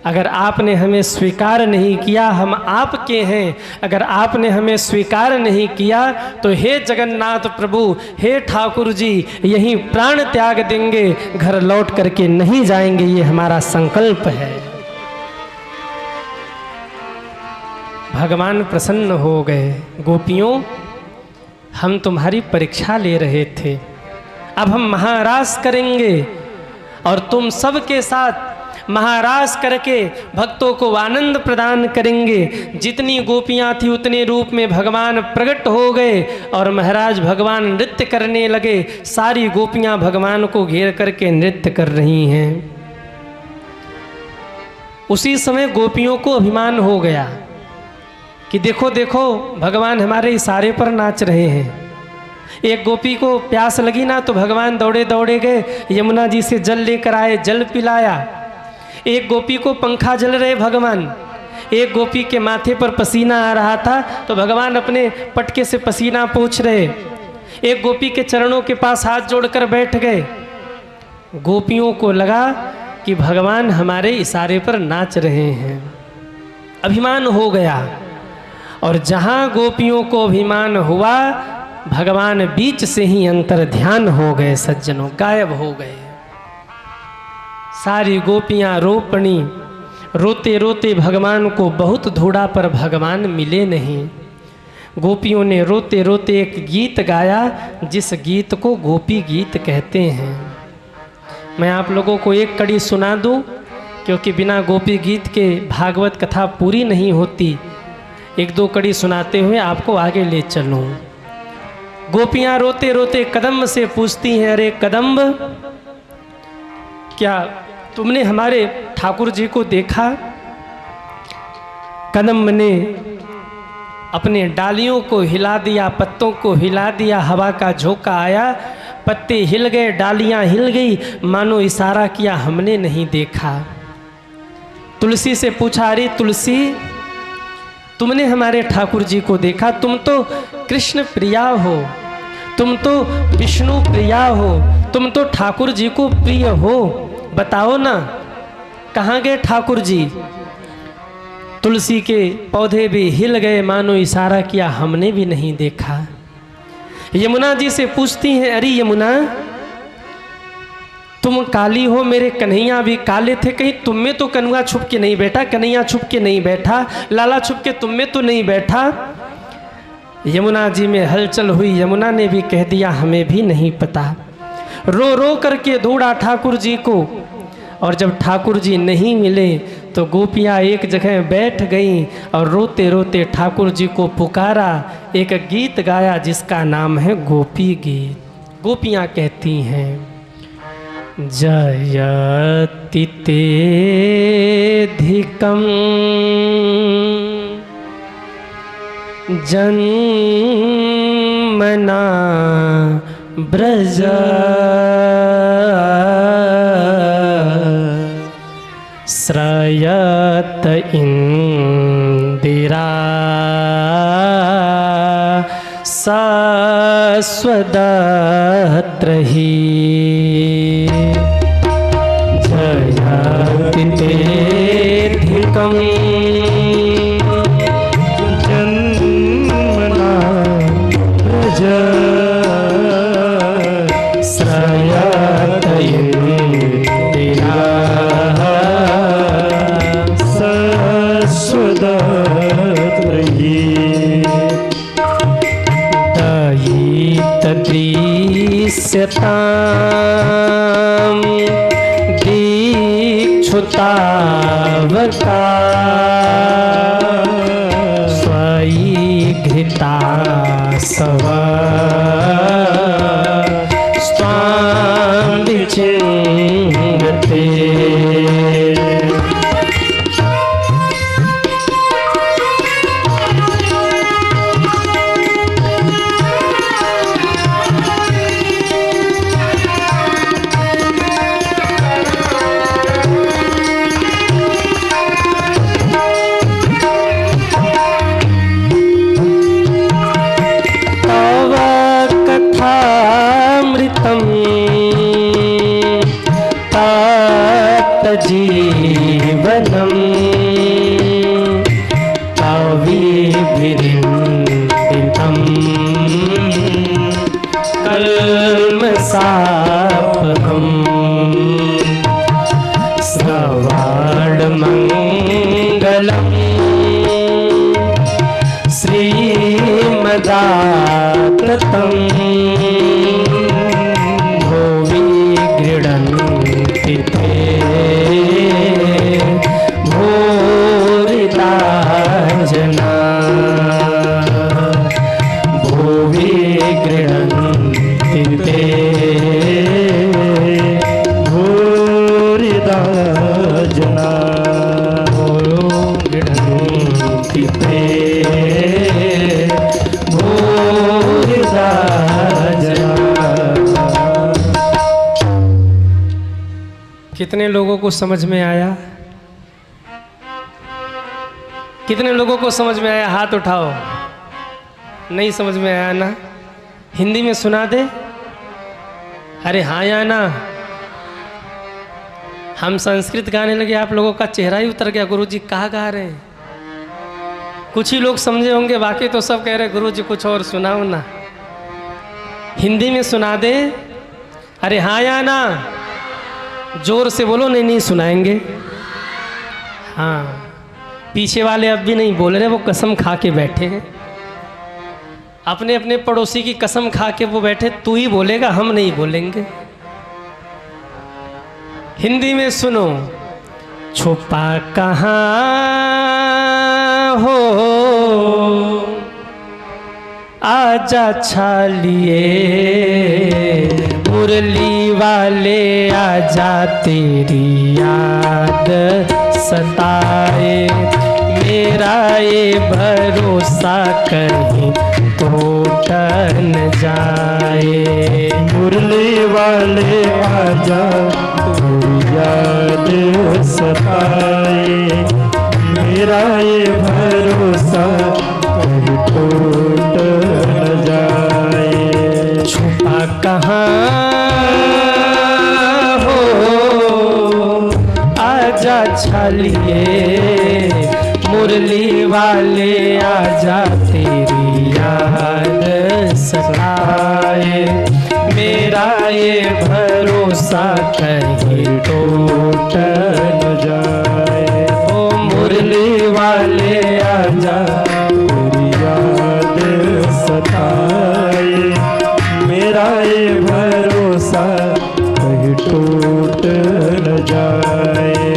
अगर आपने हमें स्वीकार नहीं किया, हम आपके हैं, अगर आपने हमें स्वीकार नहीं किया तो हे जगन्नाथ प्रभु, हे ठाकुर जी, यहीं प्राण त्याग देंगे, घर लौट करके नहीं जाएंगे, ये हमारा संकल्प है। भगवान प्रसन्न हो गए। गोपियों, हम तुम्हारी परीक्षा ले रहे थे, अब हम महारास करेंगे और तुम सबके साथ महारास करके भक्तों को आनंद प्रदान करेंगे। जितनी गोपियां थी उतने रूप में भगवान प्रकट हो गए और महाराज भगवान नृत्य करने लगे। सारी गोपियां भगवान को घेर करके नृत्य कर रही हैं। उसी समय गोपियों को अभिमान हो गया कि देखो देखो भगवान हमारे इशारे पर नाच रहे हैं। एक गोपी को प्यास लगी ना तो भगवान दौड़े दौड़े गए, यमुना जी से जल लेकर आए, जल पिलाया। एक गोपी को पंखा जल रहे भगवान, एक गोपी के माथे पर पसीना आ रहा था तो भगवान अपने पटके से पसीना पोंछ रहे। एक गोपी के चरणों के पास हाथ जोड़कर बैठ गए। गोपियों को लगा कि भगवान हमारे इशारे पर नाच रहे हैं। अभिमान हो गया और जहाँ गोपियों को अभिमान हुआ, भगवान बीच से ही अंतर ध्यान हो गए। सज्जनों, गायब हो गए। सारी गोपियाँ रो पड़ी। रोते रोते भगवान को बहुत ढूंढा पर भगवान मिले नहीं। गोपियों ने रोते रोते एक गीत गाया, जिस गीत को गोपी गीत कहते हैं। मैं आप लोगों को एक कड़ी सुना दूं, क्योंकि बिना गोपी गीत के भागवत कथा पूरी नहीं होती। एक दो कड़ी सुनाते हुए आपको आगे ले चलूं। गोपियां रोते रोते कदम्ब से पूछती हैं, अरे कदम्ब, क्या तुमने हमारे ठाकुर जी को देखा? कदम्ब ने अपने डालियों को हिला दिया, पत्तों को हिला दिया, हवा का झोंका आया, पत्ते हिल गए, डालियां हिल गई, मानो इशारा किया हमने नहीं देखा। तुलसी से पूछा, अरे तुलसी, तुमने हमारे ठाकुर जी को देखा? तुम तो कृष्ण प्रिया हो, तुम तो विष्णु प्रिया हो, तुम तो ठाकुर जी को प्रिय हो, बताओ ना कहाँ गए ठाकुर जी? तुलसी के पौधे भी हिल गए, मानो इशारा किया हमने भी नहीं देखा। यमुना जी से पूछती हैं, अरे यमुना तुम काली हो, मेरे कन्हैया भी काले थे, कहीं तुम में तो कनुआ छुप के नहीं बैठा, कन्हैया छुप के नहीं बैठा, लाला छुप के तुम में तो नहीं बैठा। यमुना जी में हलचल हुई, यमुना ने भी कह दिया हमें भी नहीं पता। रो रो करके ढूंढा ठाकुर जी को, और जब ठाकुर जी नहीं मिले तो गोपियाँ एक जगह बैठ गईं और रोते रोते ठाकुर जी को पुकारा, एक गीत गाया जिसका नाम है गोपी गीत। गोपियाँ कहती हैं, जयति तेधिकं जन्मना ब्रज श्रयत इंदिरा सस्वदत्रहि जयति तेधिकं जन्मना ब्रज श्रयत इंदिरा सस्वदत्रहि दयितदृश्यतां दीक्षुतावका स्वयीघृता सव स्वां विचिन्वते। जीवनम कविभिरिंदितम कल्मषापहम श्रवणमंगलम श्रीमदाततं भुवि गृह्णन्ति ते भूरिदा जना भुवि गृह्णन्ति ते भूरिदा जना गृह्णन्ति ते भूरिदा जना। कितने लोगों को समझ में आया? कितने लोगों को समझ में आया? हाथ उठाओ। नहीं समझ में आया ना? हिंदी में सुना दे। अरे हाँ या ना? हम संस्कृत गाने लगे, आप लोगों का चेहरा ही उतर गया। गुरुजी कहाँ गा रहे हैं? कुछ ही लोग समझे होंगे, बाकी तो सब कह रहे गुरुजी कुछ और सुनाओ ना। हिंदी में सुना दे। अरे हाँ या ना? जोर से बोलो। नहीं नहीं सुनाएंगे। हाँ, पीछे वाले अब भी नहीं बोल रहे, वो कसम खा के बैठे हैं। अपने अपने पड़ोसी की कसम खा के वो बैठे, तू ही बोलेगा, हम नहीं बोलेंगे। हिंदी में सुनो। छुपा कहाँ हो आजा छालिए, मुरली वाले आजा तेरी याद सताए, मेरा ये भरोसा कहीं टूट न जाए। मुरली वाले आजा तेरी याद सताए, मेरा ये भरोसा कहीं टूट न जाए। छुपा कहाँ हो आजा छालिए, मुरली वाले आजा तेरी याद सताए, मेरा ये भरोसा कहीं टूट न जाए। ओ मुरली वाले आजा तेरी याद सताए, मेरा ये भरोसा कहीं टूट न जाए।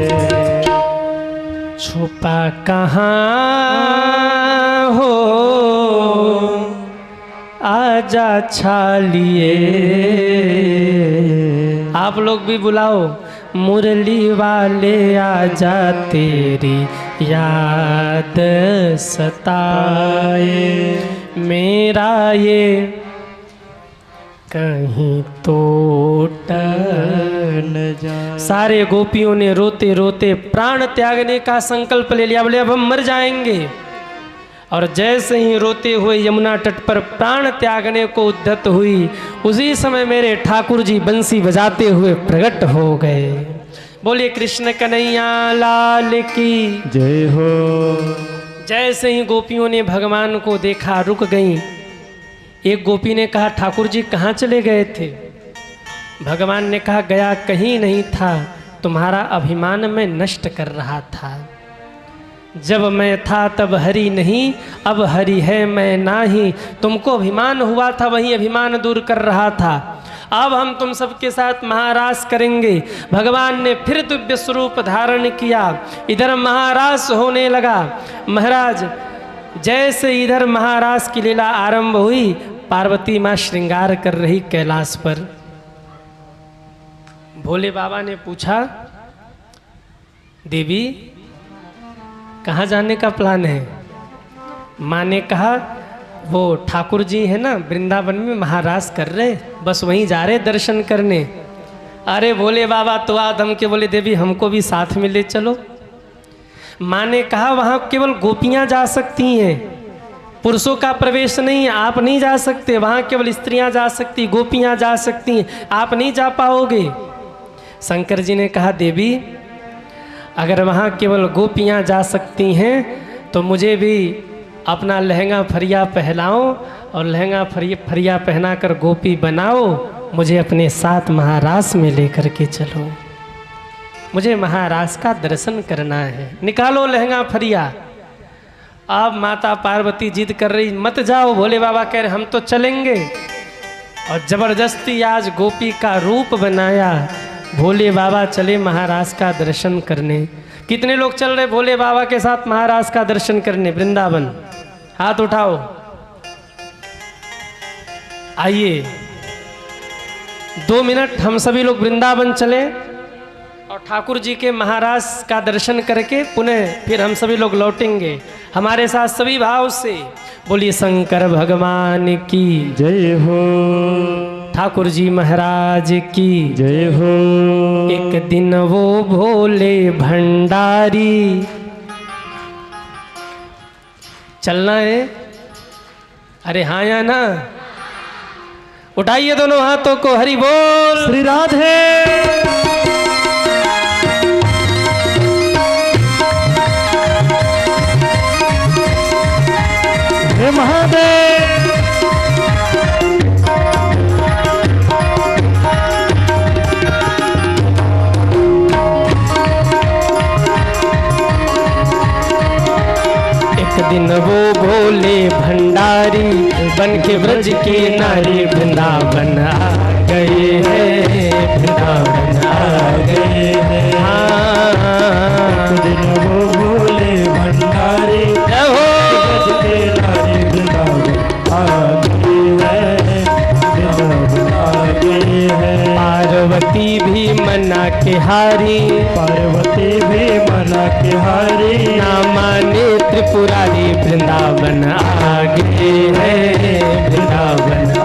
छुपा कहाँ हो आजा छालिए, आप लोग भी बुलाओ, मुरली वाले आजा तेरी याद सताए, मेरा ये कहीं टूट न जाए। सारे गोपियों ने रोते रोते प्राण त्यागने का संकल्प ले लिया, बोले अब हम मर जाएंगे। और जैसे ही रोते हुए यमुना तट पर प्राण त्यागने को उद्यत हुई, उसी समय मेरे ठाकुर जी बंसी बजाते हुए प्रकट हो गए। बोलिए कृष्ण कन्हैया लाल की जय हो। जैसे ही गोपियों ने भगवान को देखा रुक गईं। एक गोपी ने कहा ठाकुर जी कहाँ चले गए थे? भगवान ने कहा गया कहीं नहीं था, तुम्हारा अभिमान मैं नष्ट कर रहा था। जब मैं था तब हरि नहीं, अब हरि है मैं नाही। तुमको अभिमान हुआ था, वही अभिमान दूर कर रहा था। अब हम तुम सबके साथ महारास करेंगे। भगवान ने फिर दिव्य स्वरूप धारण किया। इधर महारास होने लगा। महाराज जैसे इधर महारास की लीला आरंभ हुई, पार्वती माँ श्रृंगार कर रही कैलाश पर। भोले बाबा ने पूछा देवी कहाँ जाने का प्लान है? माँ ने कहा वो ठाकुर जी है ना वृंदावन में महारास कर रहे, बस वहीं जा रहे दर्शन करने। अरे भोले बाबा तो आदम के बोले देवी हमको भी साथ में ले चलो। माँ ने कहा वहाँ केवल गोपियाँ जा सकती हैं, पुरुषों का प्रवेश नहीं, आप नहीं जा सकते। वहाँ केवल स्त्रियाँ जा सकती, गोपियाँ जा सकती हैं, आप नहीं जा पाओगे। शंकर जी ने कहा देवी अगर वहाँ केवल गोपियाँ जा सकती हैं तो मुझे भी अपना लहंगा फरिया पहनाओ और लहंगा फरिया पहना कर गोपी बनाओ, मुझे अपने साथ महारास में लेकर के चलो, मुझे महारास का दर्शन करना है। निकालो लहंगा फरिया। अब माता पार्वती जिद कर रही मत जाओ। भोले बाबा कह रहे हम तो चलेंगे। और जबरदस्ती आज गोपी का रूप बनाया। भोले बाबा चले महाराज का दर्शन करने। कितने लोग चल रहे भोले बाबा के साथ महाराज का दर्शन करने वृंदावन? हाथ उठाओ। आइए 2 मिनट हम सभी लोग वृंदावन चले और ठाकुर जी के महाराज का दर्शन करके पुनः फिर हम सभी लोग लौटेंगे। हमारे साथ सभी भाव से बोलिए शंकर भगवान की जय हो। ठाकुर जी महाराज की जय हो। एक दिन वो भोले भंडारी, चलना है? अरे हाँ या ना? उठाइए दोनों हाथों को, हरि बोल। श्री राधे। हे महादेव। एक दिन वो भोले भंडारी बन के ब्रज की नारी वृंदावन आ गए हैं, वृंदावन आ गए हैं। एक दिन वो भोले भंडारी ब्रज के नारी वृंदावन आ गए हैं, वृंदावन आ गए हैं। पार्वती भी मना के हारी, पार्वती भी मना के हारी, ना माने त्रिपुरारी वृंदावन आ गए हैं, वृंदावन आ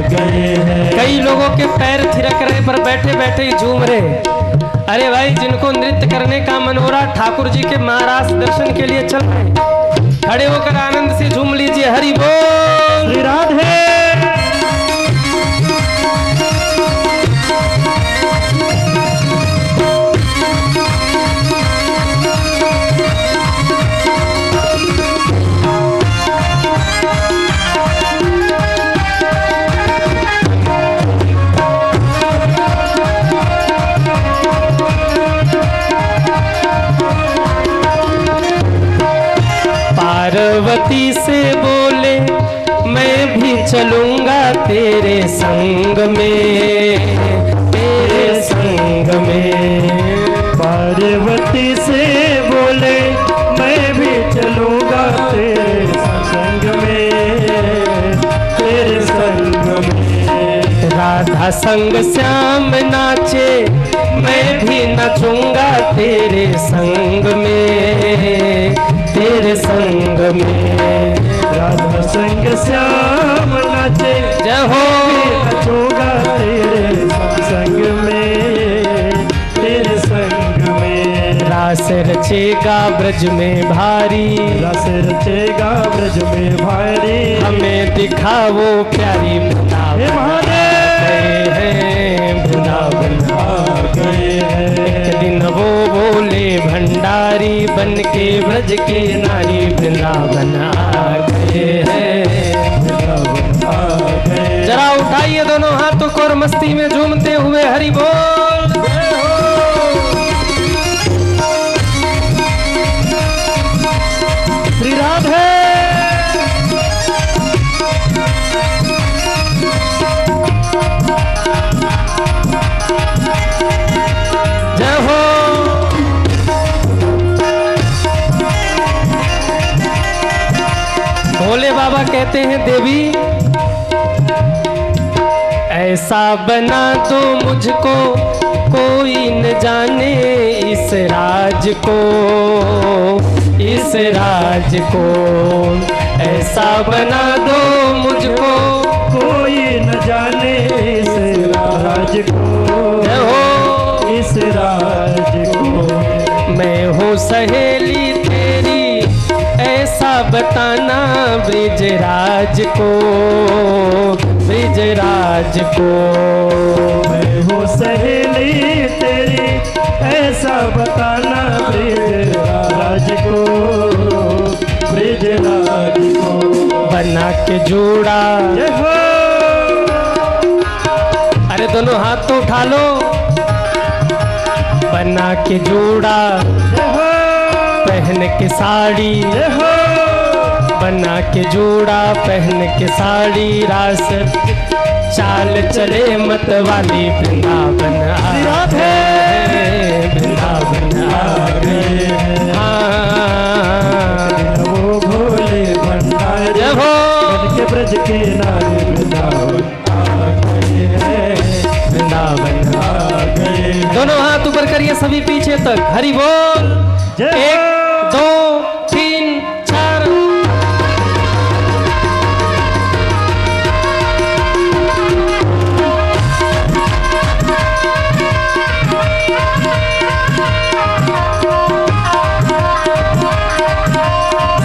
गए हैं। कई लोगों के पैर थिरक रहे पर बैठे बैठे ही झूम रहे। अरे भाई जिनको नृत्य करने का मन हो रहा ठाकुर जी के महाराज दर्शन के लिए चल रहे, खड़े होकर आनंद से झूम लीजिए। हरि बोल। श्री राधे। पार्वती से बोले मैं भी चलूंगा तेरे संग में, तेरे संग में। पार्वती से बोले मैं भी चलूंगा तेरे संग में, तेरे संग में। राधा संग श्याम नाचे मैं भी नचूंगा तेरे संग में, तेरे संग में। राधा संग श्याम नाचे जय हो। नचूंगा तेरे संग में, तेरे संग में। रास रचेगा ब्रज में भारी, रस रचेगा ब्रज में भारी। हमें दिखाओ प्यारी हे महादेव हैं वृंदावन आ गए हैं। एक दिन वो बोले भंडारी बन के ब्रज के नारी वृंदावन आ गए हैं, वृंदावन आ गए। जरा उठाइए दोनों हाथों को और मस्ती में झूमते हुए हरि बोल। श्री राधे। जय हो। भोले बाबा कहते हैं देवी ऐसा बना दो मुझको कोई न जाने इस राज को, इस राज को। ऐसा बना दो मुझको कोई न जाने इस राज को, जय हो। इस राज को। मैं हूँ सहेली तेरी ऐसा बताना ब्रिजराज को, ब्रिजराज को। मैं हूँ सहेली तेरी ऐसा बताना ब्रिजराज को, ब्रिजराज को। बना के जोड़ा। जय हो। अरे दोनों हाथ तो उठा लो। बना के जोड़ा जय हो। पहन के साड़ी, जय हो। बना के जोड़ा पहन के साड़ी। रास चाल चले मत वाली वृंदावन आ गए, वृंदावन आ गए। हाँ वो भोले भंडारी जय हो। बन के ब्रज के नारी वृंदावन आ गए हैं, वृंदावन आ गए। दोनों हाथ ऊपर करिए सभी पीछे तक। हरि बोल। जय हो। 1 2 3 4।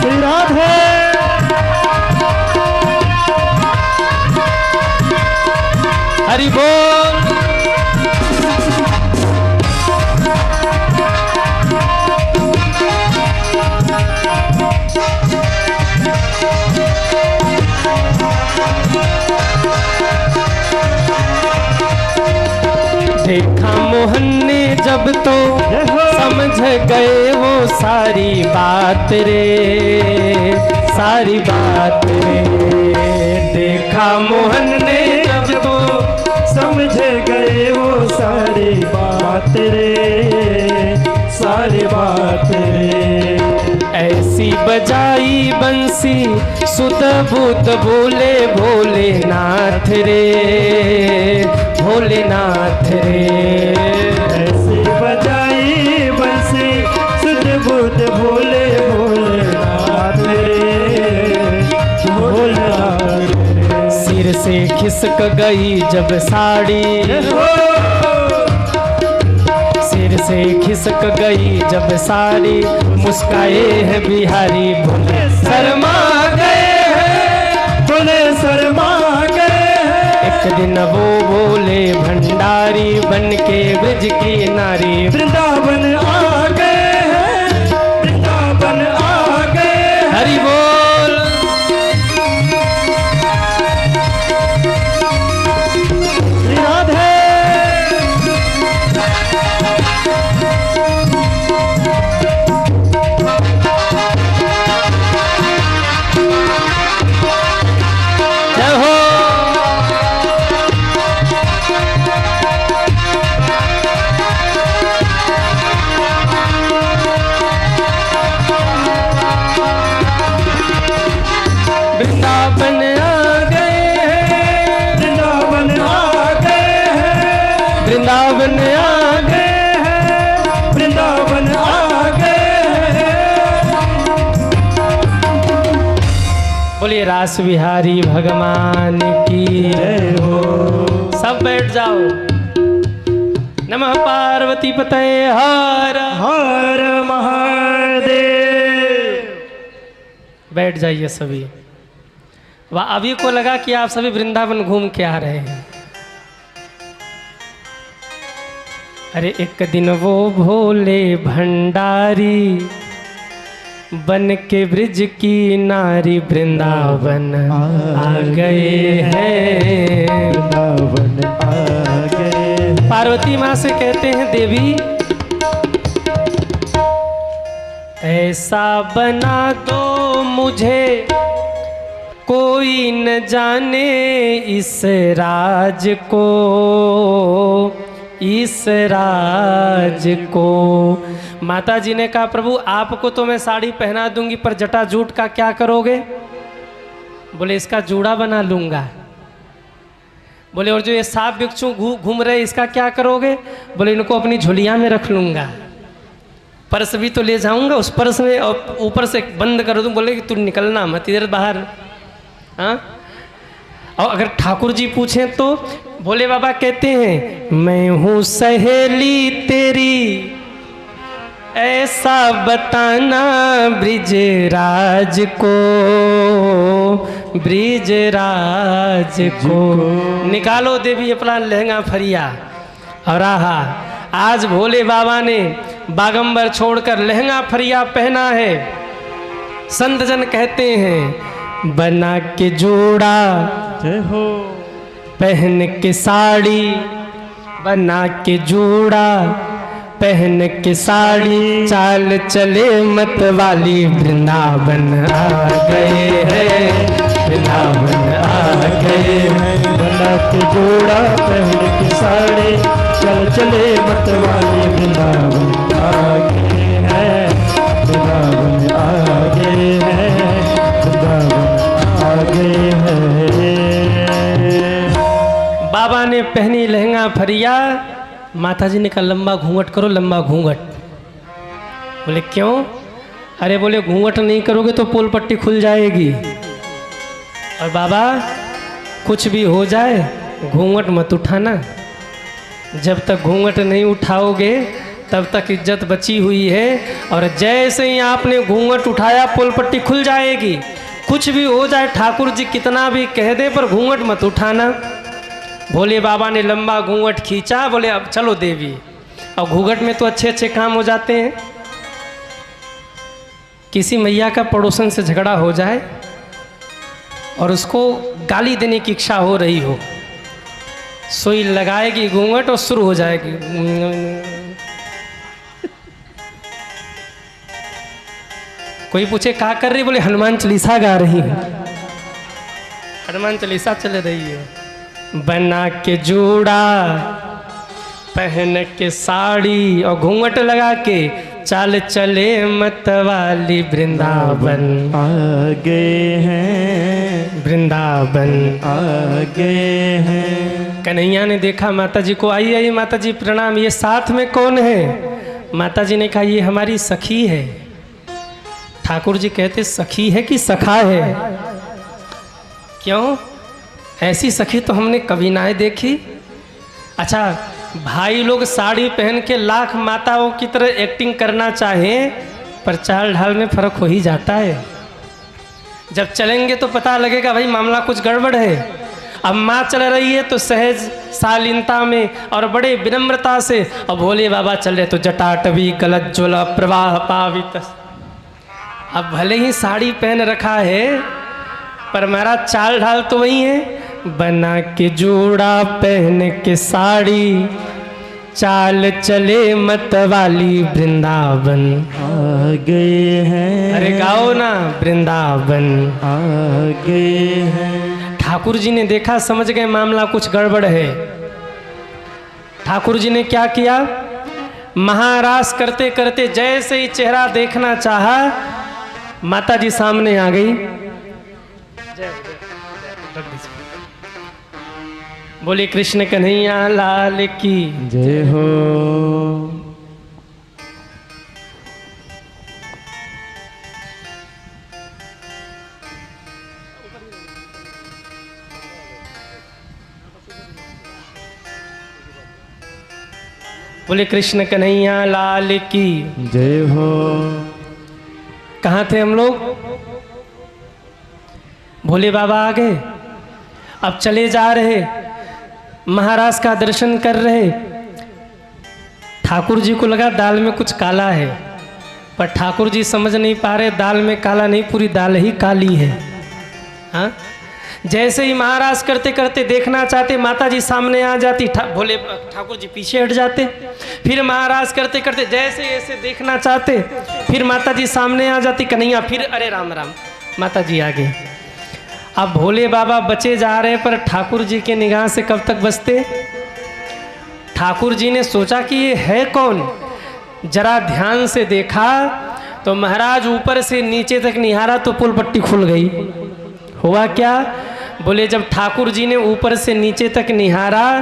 श्री राधे। हरि बोल। देखा मोहन ने जब तो जय हो। समझ गए वो सारी बात रे, सारी बात रे। देखा मोहन ने जब तो समझ गए वो सारी बात रे, सारी बात रे। ऐसी बजाई बंसी सुध बुध बोले भोलेनाथ रे, भोलेनाथ रे। ऐसी बजाई बंसी सुध बुध भोले भोलेनाथ रे, भोलेनाथ रे। सिर से खिसक गई जब साड़ी, सिर से खिसक गई जब साड़ी। मुस्काए है बिहारी भोले शर्मा गए हैं, भोले शर्मा गए हैं। एक दिन वो बोले भंडारी बन के ब्रज की नारी। वृंदावन आ गए हैं, वृंदावन आ गए हैं। हरि बोल। श्री राधे। बोले रास बिहारी भगवान की जय हो। सब बैठ जाओ। नमः पार्वती पतये हर। हर महादेव। बैठ जाइए सभी। वाह, अभी को लगा कि आप सभी वृंदावन घूम के आ रहे हैं। अरे एक दिन वो भोले भंडारी बन के ब्रिज की नारी वृंदावन आ गए हैं। वृंदावन आ गए। पार्वती माँ से कहते हैं देवी ऐसा बना दो मुझे कोई न जाने इस राज को, इस राज को। माता जी ने कहा प्रभु आपको तो मैं साड़ी पहना दूंगी पर जटा जूट का क्या करोगे? बोले इसका जूड़ा बना लूंगा। बोले और जो ये सांप बिच्छू घूम रहे इसका क्या करोगे? बोले इनको अपनी झोलिया में रख लूंगा, पर्स भी तो ले जाऊंगा, उस पर्स में और ऊपर से बंद कर दूं। बोले कि तू निकलना मत इधर बाहर। हाँ, और अगर ठाकुर जी पूछें तो भोले बाबा कहते हैं मैं हूँ सहेली तेरी ऐसा बताना ब्रिजराज को, ब्रिजराज को। निकालो देवी अपना लहंगा फरिया। और आहा, आज भोले बाबा ने बागंबर छोड़कर लहंगा फरिया पहना है। संत जन कहते हैं बना के जोड़ा जय हो। पहन के साड़ी, बना के जोड़ा पहन के साड़ी, चाल चले मत वाली वृंदावन आ गए हैं, वृंदावन आ गए हैं। बना के जोड़ा पहन के साड़ी, चल चले मत वाले वृंदावन आ गए हैं, वृंदावन आ गए हैं, वृंदावन आ गए हैं। बाबा ने पहनी लहंगा फरिया, माता जी ने कहा लंबा घूंघट करो, लंबा घूंघट। बोले क्यों? अरे बोले घूंघट नहीं करोगे तो पोल पट्टी खुल जाएगी। और बाबा कुछ भी हो जाए घूंघट मत उठाना, जब तक घूंघट नहीं उठाओगे तब तक इज्जत बची हुई है। और जैसे ही आपने घूंघट उठाया पोल पट्टी खुल जाएगी। कुछ भी हो जाए ठाकुर जी कितना भी कह दे पर घूंघट मत उठाना। भोले बाबा ने लंबा घूंघट खींचा। बोले अब चलो देवी। और घूंघट में तो अच्छे अच्छे काम हो जाते हैं। किसी मैया का पड़ोसन से झगड़ा हो जाए और उसको गाली देने की इच्छा हो रही हो, सुई लगाएगी घूंघट और शुरू हो जाएगी। कोई पूछे क्या कर रही? बोले हनुमान चालीसा गा रही हूँ। हनुमान चालीसा चल रही है। बना के जूड़ा पहन के साड़ी और घूंघट लगा के चाल चले मत वाली वृंदावन आ गए हैं, वृंदावन आ गए हैं। कन्हैया ने देखा माता जी को। आई आई माता जी प्रणाम। ये साथ में कौन है? माता जी ने कहा ये हमारी सखी है। ठाकुर जी कहते सखी है कि सखा है? क्यों? ऐसी सखी तो हमने कभी ना देखी। अच्छा, भाई लोग साड़ी पहन के लाख माताओं की तरह एक्टिंग करना चाहें पर चाल ढाल में फर्क हो ही जाता है। जब चलेंगे तो पता लगेगा भाई मामला कुछ गड़बड़ है। अब माँ चल रही है तो सहज शालीनता में और बड़े विनम्रता से, और भोले बाबा चल रहे तो जटाटवी गलत ज्वला प्रवाह पावित। अब भले ही साड़ी पहन रखा है पर मेरा चाल ढाल तो वही है। बना के जोड़ा पहन के साड़ी, चाल चले मत वाली वृंदावन आ गए हैं। अरे गाओ ना, वृंदावन आ गए हैं। ठाकुर जी ने देखा, समझ गए मामला कुछ गड़बड़ है। ठाकुर जी ने क्या किया? महारास करते करते जैसे ही चेहरा देखना चाहा, माता जी सामने आ गई। बोले कृष्ण कन्हैया लाल की जय हो। बोले कृष्ण कन्हैया लाल की जय हो। कहाँ थे हम लोग? भोले बाबा आ गए, अब चले जा रहे, महाराज का दर्शन कर रहे। ठाकुर जी को लगा दाल में कुछ काला है, पर ठाकुर जी समझ नहीं पा रहे दाल में काला नहीं, पूरी दाल ही काली है। हाँ, जैसे ही महाराज करते करते देखना चाहते, माता जी सामने आ जाती, भोले ठाकुर जी पीछे हट जाते। फिर महाराज करते करते जैसे ऐसे देखना चाहते, फिर माता जी सामने आ जाती, कन्हैया फिर अरे राम राम, माता जी आ गए। अब भोले बाबा बचे जा रहे, पर ठाकुर जी के निगाह से कब तक बचते? ठाकुर जी ने सोचा कि ये है कौन, जरा ध्यान से देखा तो महाराज ऊपर से नीचे तक निहारा तो पुल पट्टी खुल गई। हुआ क्या? बोले जब ठाकुर जी ने ऊपर से नीचे तक निहारा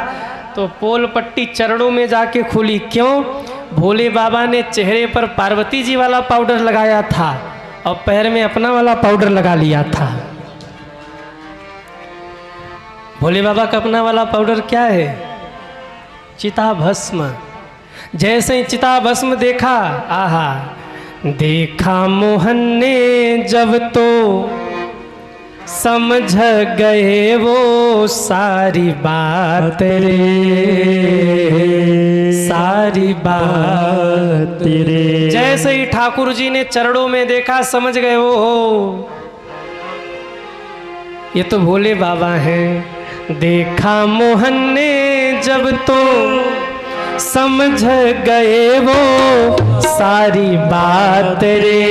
तो पोल पट्टी चरणों में जाके खुली। क्यों? भोले बाबा ने चेहरे पर पार्वती जी वाला पाउडर लगाया था और पैर में अपना वाला पाउडर लगा लिया था। भोले बाबा का अपना वाला पाउडर क्या है? चिता भस्म। जैसे ही चिता भस्म देखा, आहा, देखा मोहन ने जब तो समझ गए वो सारी बात रे, सारी बात रे। जैसे ही ठाकुर जी ने चरणों में देखा, समझ गए वो हो, ये तो भोले बाबा हैं। देखा मोहन ने जब तो समझ गए वो सारी बात रे,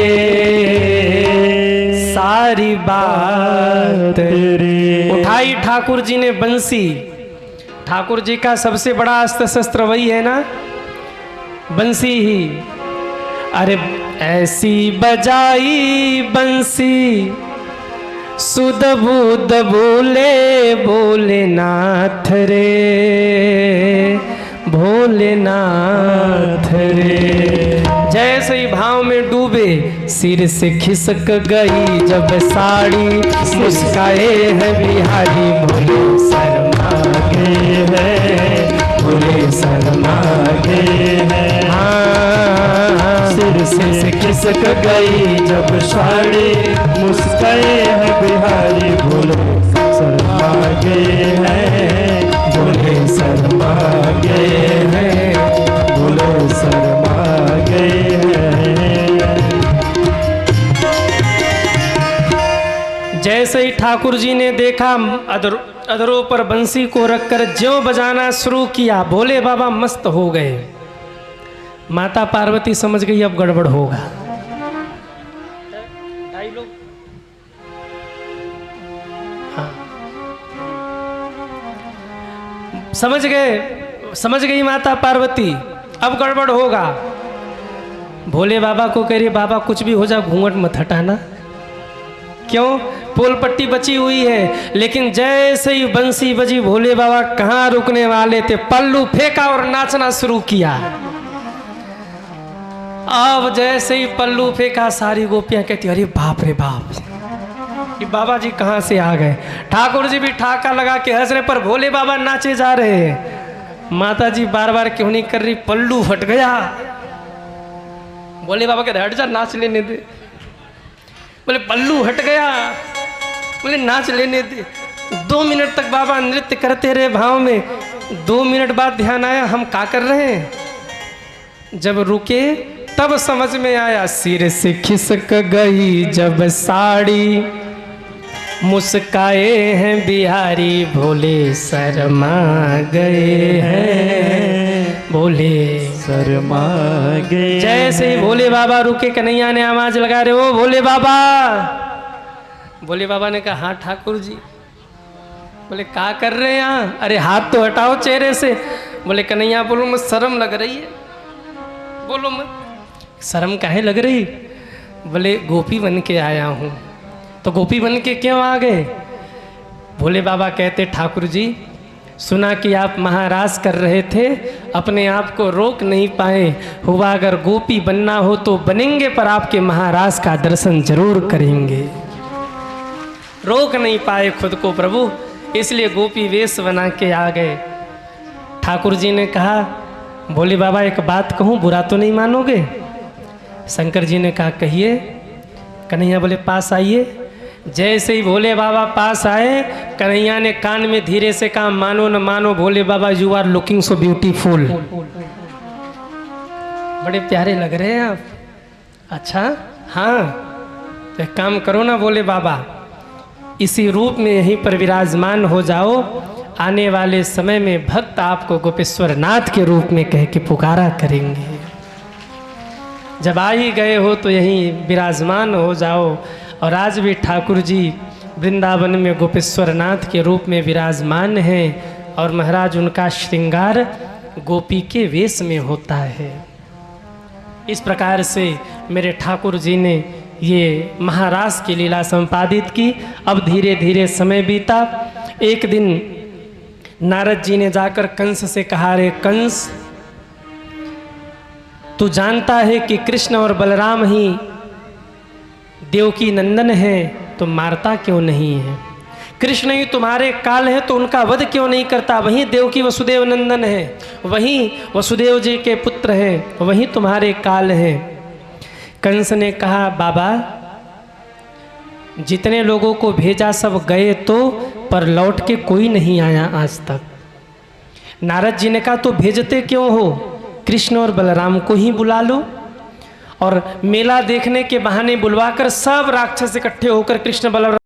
सारी बात रे। उठाई ठाकुर जी ने बंसी। ठाकुर जी का सबसे बड़ा अस्त्र शस्त्र वही है ना, बंसी ही। अरे ऐसी बजाई बंसी सुध बुध बोले भोलेनाथ रे, भोलेनाथ रे। जैसे ही भाव में डूबे, सिर से खिसक गई जब साड़ी, मुस्काए है बिहारी भोले शर्मा गए हैं, भोले शर्मा गए हैं। हाँ, सिर से खिसक गई जब साड़ी, मुस्काए है बिहारी भोले शर्मा गए हैं, भोले शर्मा गए हैं, भोले शर्मा गए हैं। जैसे ही ठाकुर जी ने देखा, अधरों पर बंसी को रखकर ज्यों बजाना शुरू किया, भोले बाबा मस्त हो गए। माता पार्वती समझ गई अब गड़बड़ होगा। हाँ, समझ गई माता पार्वती अब गड़बड़ होगा। भोले बाबा को कह रही, बाबा कुछ भी हो जा घूंघट मत हटाना। क्यों? पोल पट्टी बची हुई है। लेकिन जैसे ही बंसी बजी, भोले बाबा कहाँ रुकने वाले थे, पल्लू फेंका और नाचना शुरू किया। अब जैसे ही पल्लू फेंका, सारी गोपियां कहती अरे बाप रे बाप, ये बाबा जी कहाँ से आ गए। ठाकुर जी भी ठाका लगा के हंस रहे, पर भोले बाबा नाचे जा रहे हैं। माता जी बार बार क्यों नहीं कर रही, पल्लू फट गया। भोले बाबा कहते हट जा, नाच लेने दे। बोले पल्लू हट गया, बोले नाच लेने दे। 2 मिनट तक बाबा नृत्य करते रहे भाव में। 2 मिनट बाद ध्यान आया हम क्या कर रहे हैं। जब रुके तब समझ में आया, सिर से खिसक गई जब साड़ी, मुस्काए हैं बिहारी भोले शर्मा गए हैं, भोले शर्मा गए। जैसे ही भोले बाबा रुके, कन्हैया ने आवाज लगा रहे, ओ भोले बाबा। भोले बाबा ने कहा हाँ ठाकुर जी। बोले क्या कर रहे हैं यहाँ? अरे हाथ तो हटाओ चेहरे से। बोले कन्हैया बोलो मत, शर्म लग रही है। बोलो मत, शर्म काहे लग रही? बोले गोपी बन के आया हूँ। तो गोपी बन के क्यों आ गए? भोले बाबा कहते ठाकुर जी सुना कि आप महाराज कर रहे थे, अपने आप को रोक नहीं पाए। हुआ अगर गोपी बनना हो तो बनेंगे, पर आपके महाराज का दर्शन जरूर करेंगे। रोक नहीं पाए खुद को प्रभु, इसलिए गोपी वेश बना के आ गए। ठाकुर जी ने कहा बोले बाबा एक बात कहूँ, बुरा तो नहीं मानोगे? शंकर जी ने कहा कहिए। कन्हैया बोले पास आइए। जैसे ही भोले बाबा पास आए, कन्हैया ने कान में धीरे से कहा मानो न मानो Bhole Baba you are looking so beautiful. बड़े प्यारे लग रहे हैं आप। अच्छा हाँ, तो एक काम करो ना भोले बाबा, इसी रूप में यहीं पर विराजमान हो जाओ। आने वाले समय में भक्त आपको गोपेश्वर नाथ के रूप में कह के पुकारा करेंगे। जब आ ही गए हो तो यहीं विराजमान हो जाओ। और आज भी ठाकुर जी वृंदावन में गोपेश्वर नाथ के रूप में विराजमान हैं और महाराज उनका श्रृंगार गोपी के वेश में होता है। इस प्रकार से मेरे ठाकुर जी ने ये महारास की लीला संपादित की। अब धीरे धीरे समय बीता। एक दिन नारद जी ने जाकर कंस से कहा, रे कंस, तू जानता है कि कृष्ण और बलराम ही देवकी नंदन है, तो मारता क्यों नहीं है? कृष्ण ही तुम्हारे काल है तो उनका वध क्यों नहीं करता? वहीं देवकी वसुदेव नंदन है, वहीं वसुदेव जी के पुत्र हैं, वहीं तुम्हारे काल हैं। कंस ने कहा बाबा, जितने लोगों को भेजा सब गए तो, पर लौट के कोई नहीं आया आज तक। नारद जी ने कहा तो भेजते क्यों हो? कृष्ण और बलराम को ही बुला लो। और मेला देखने के बहाने बुलवाकर सब राक्षस इकट्ठे होकर कृष्ण बलराम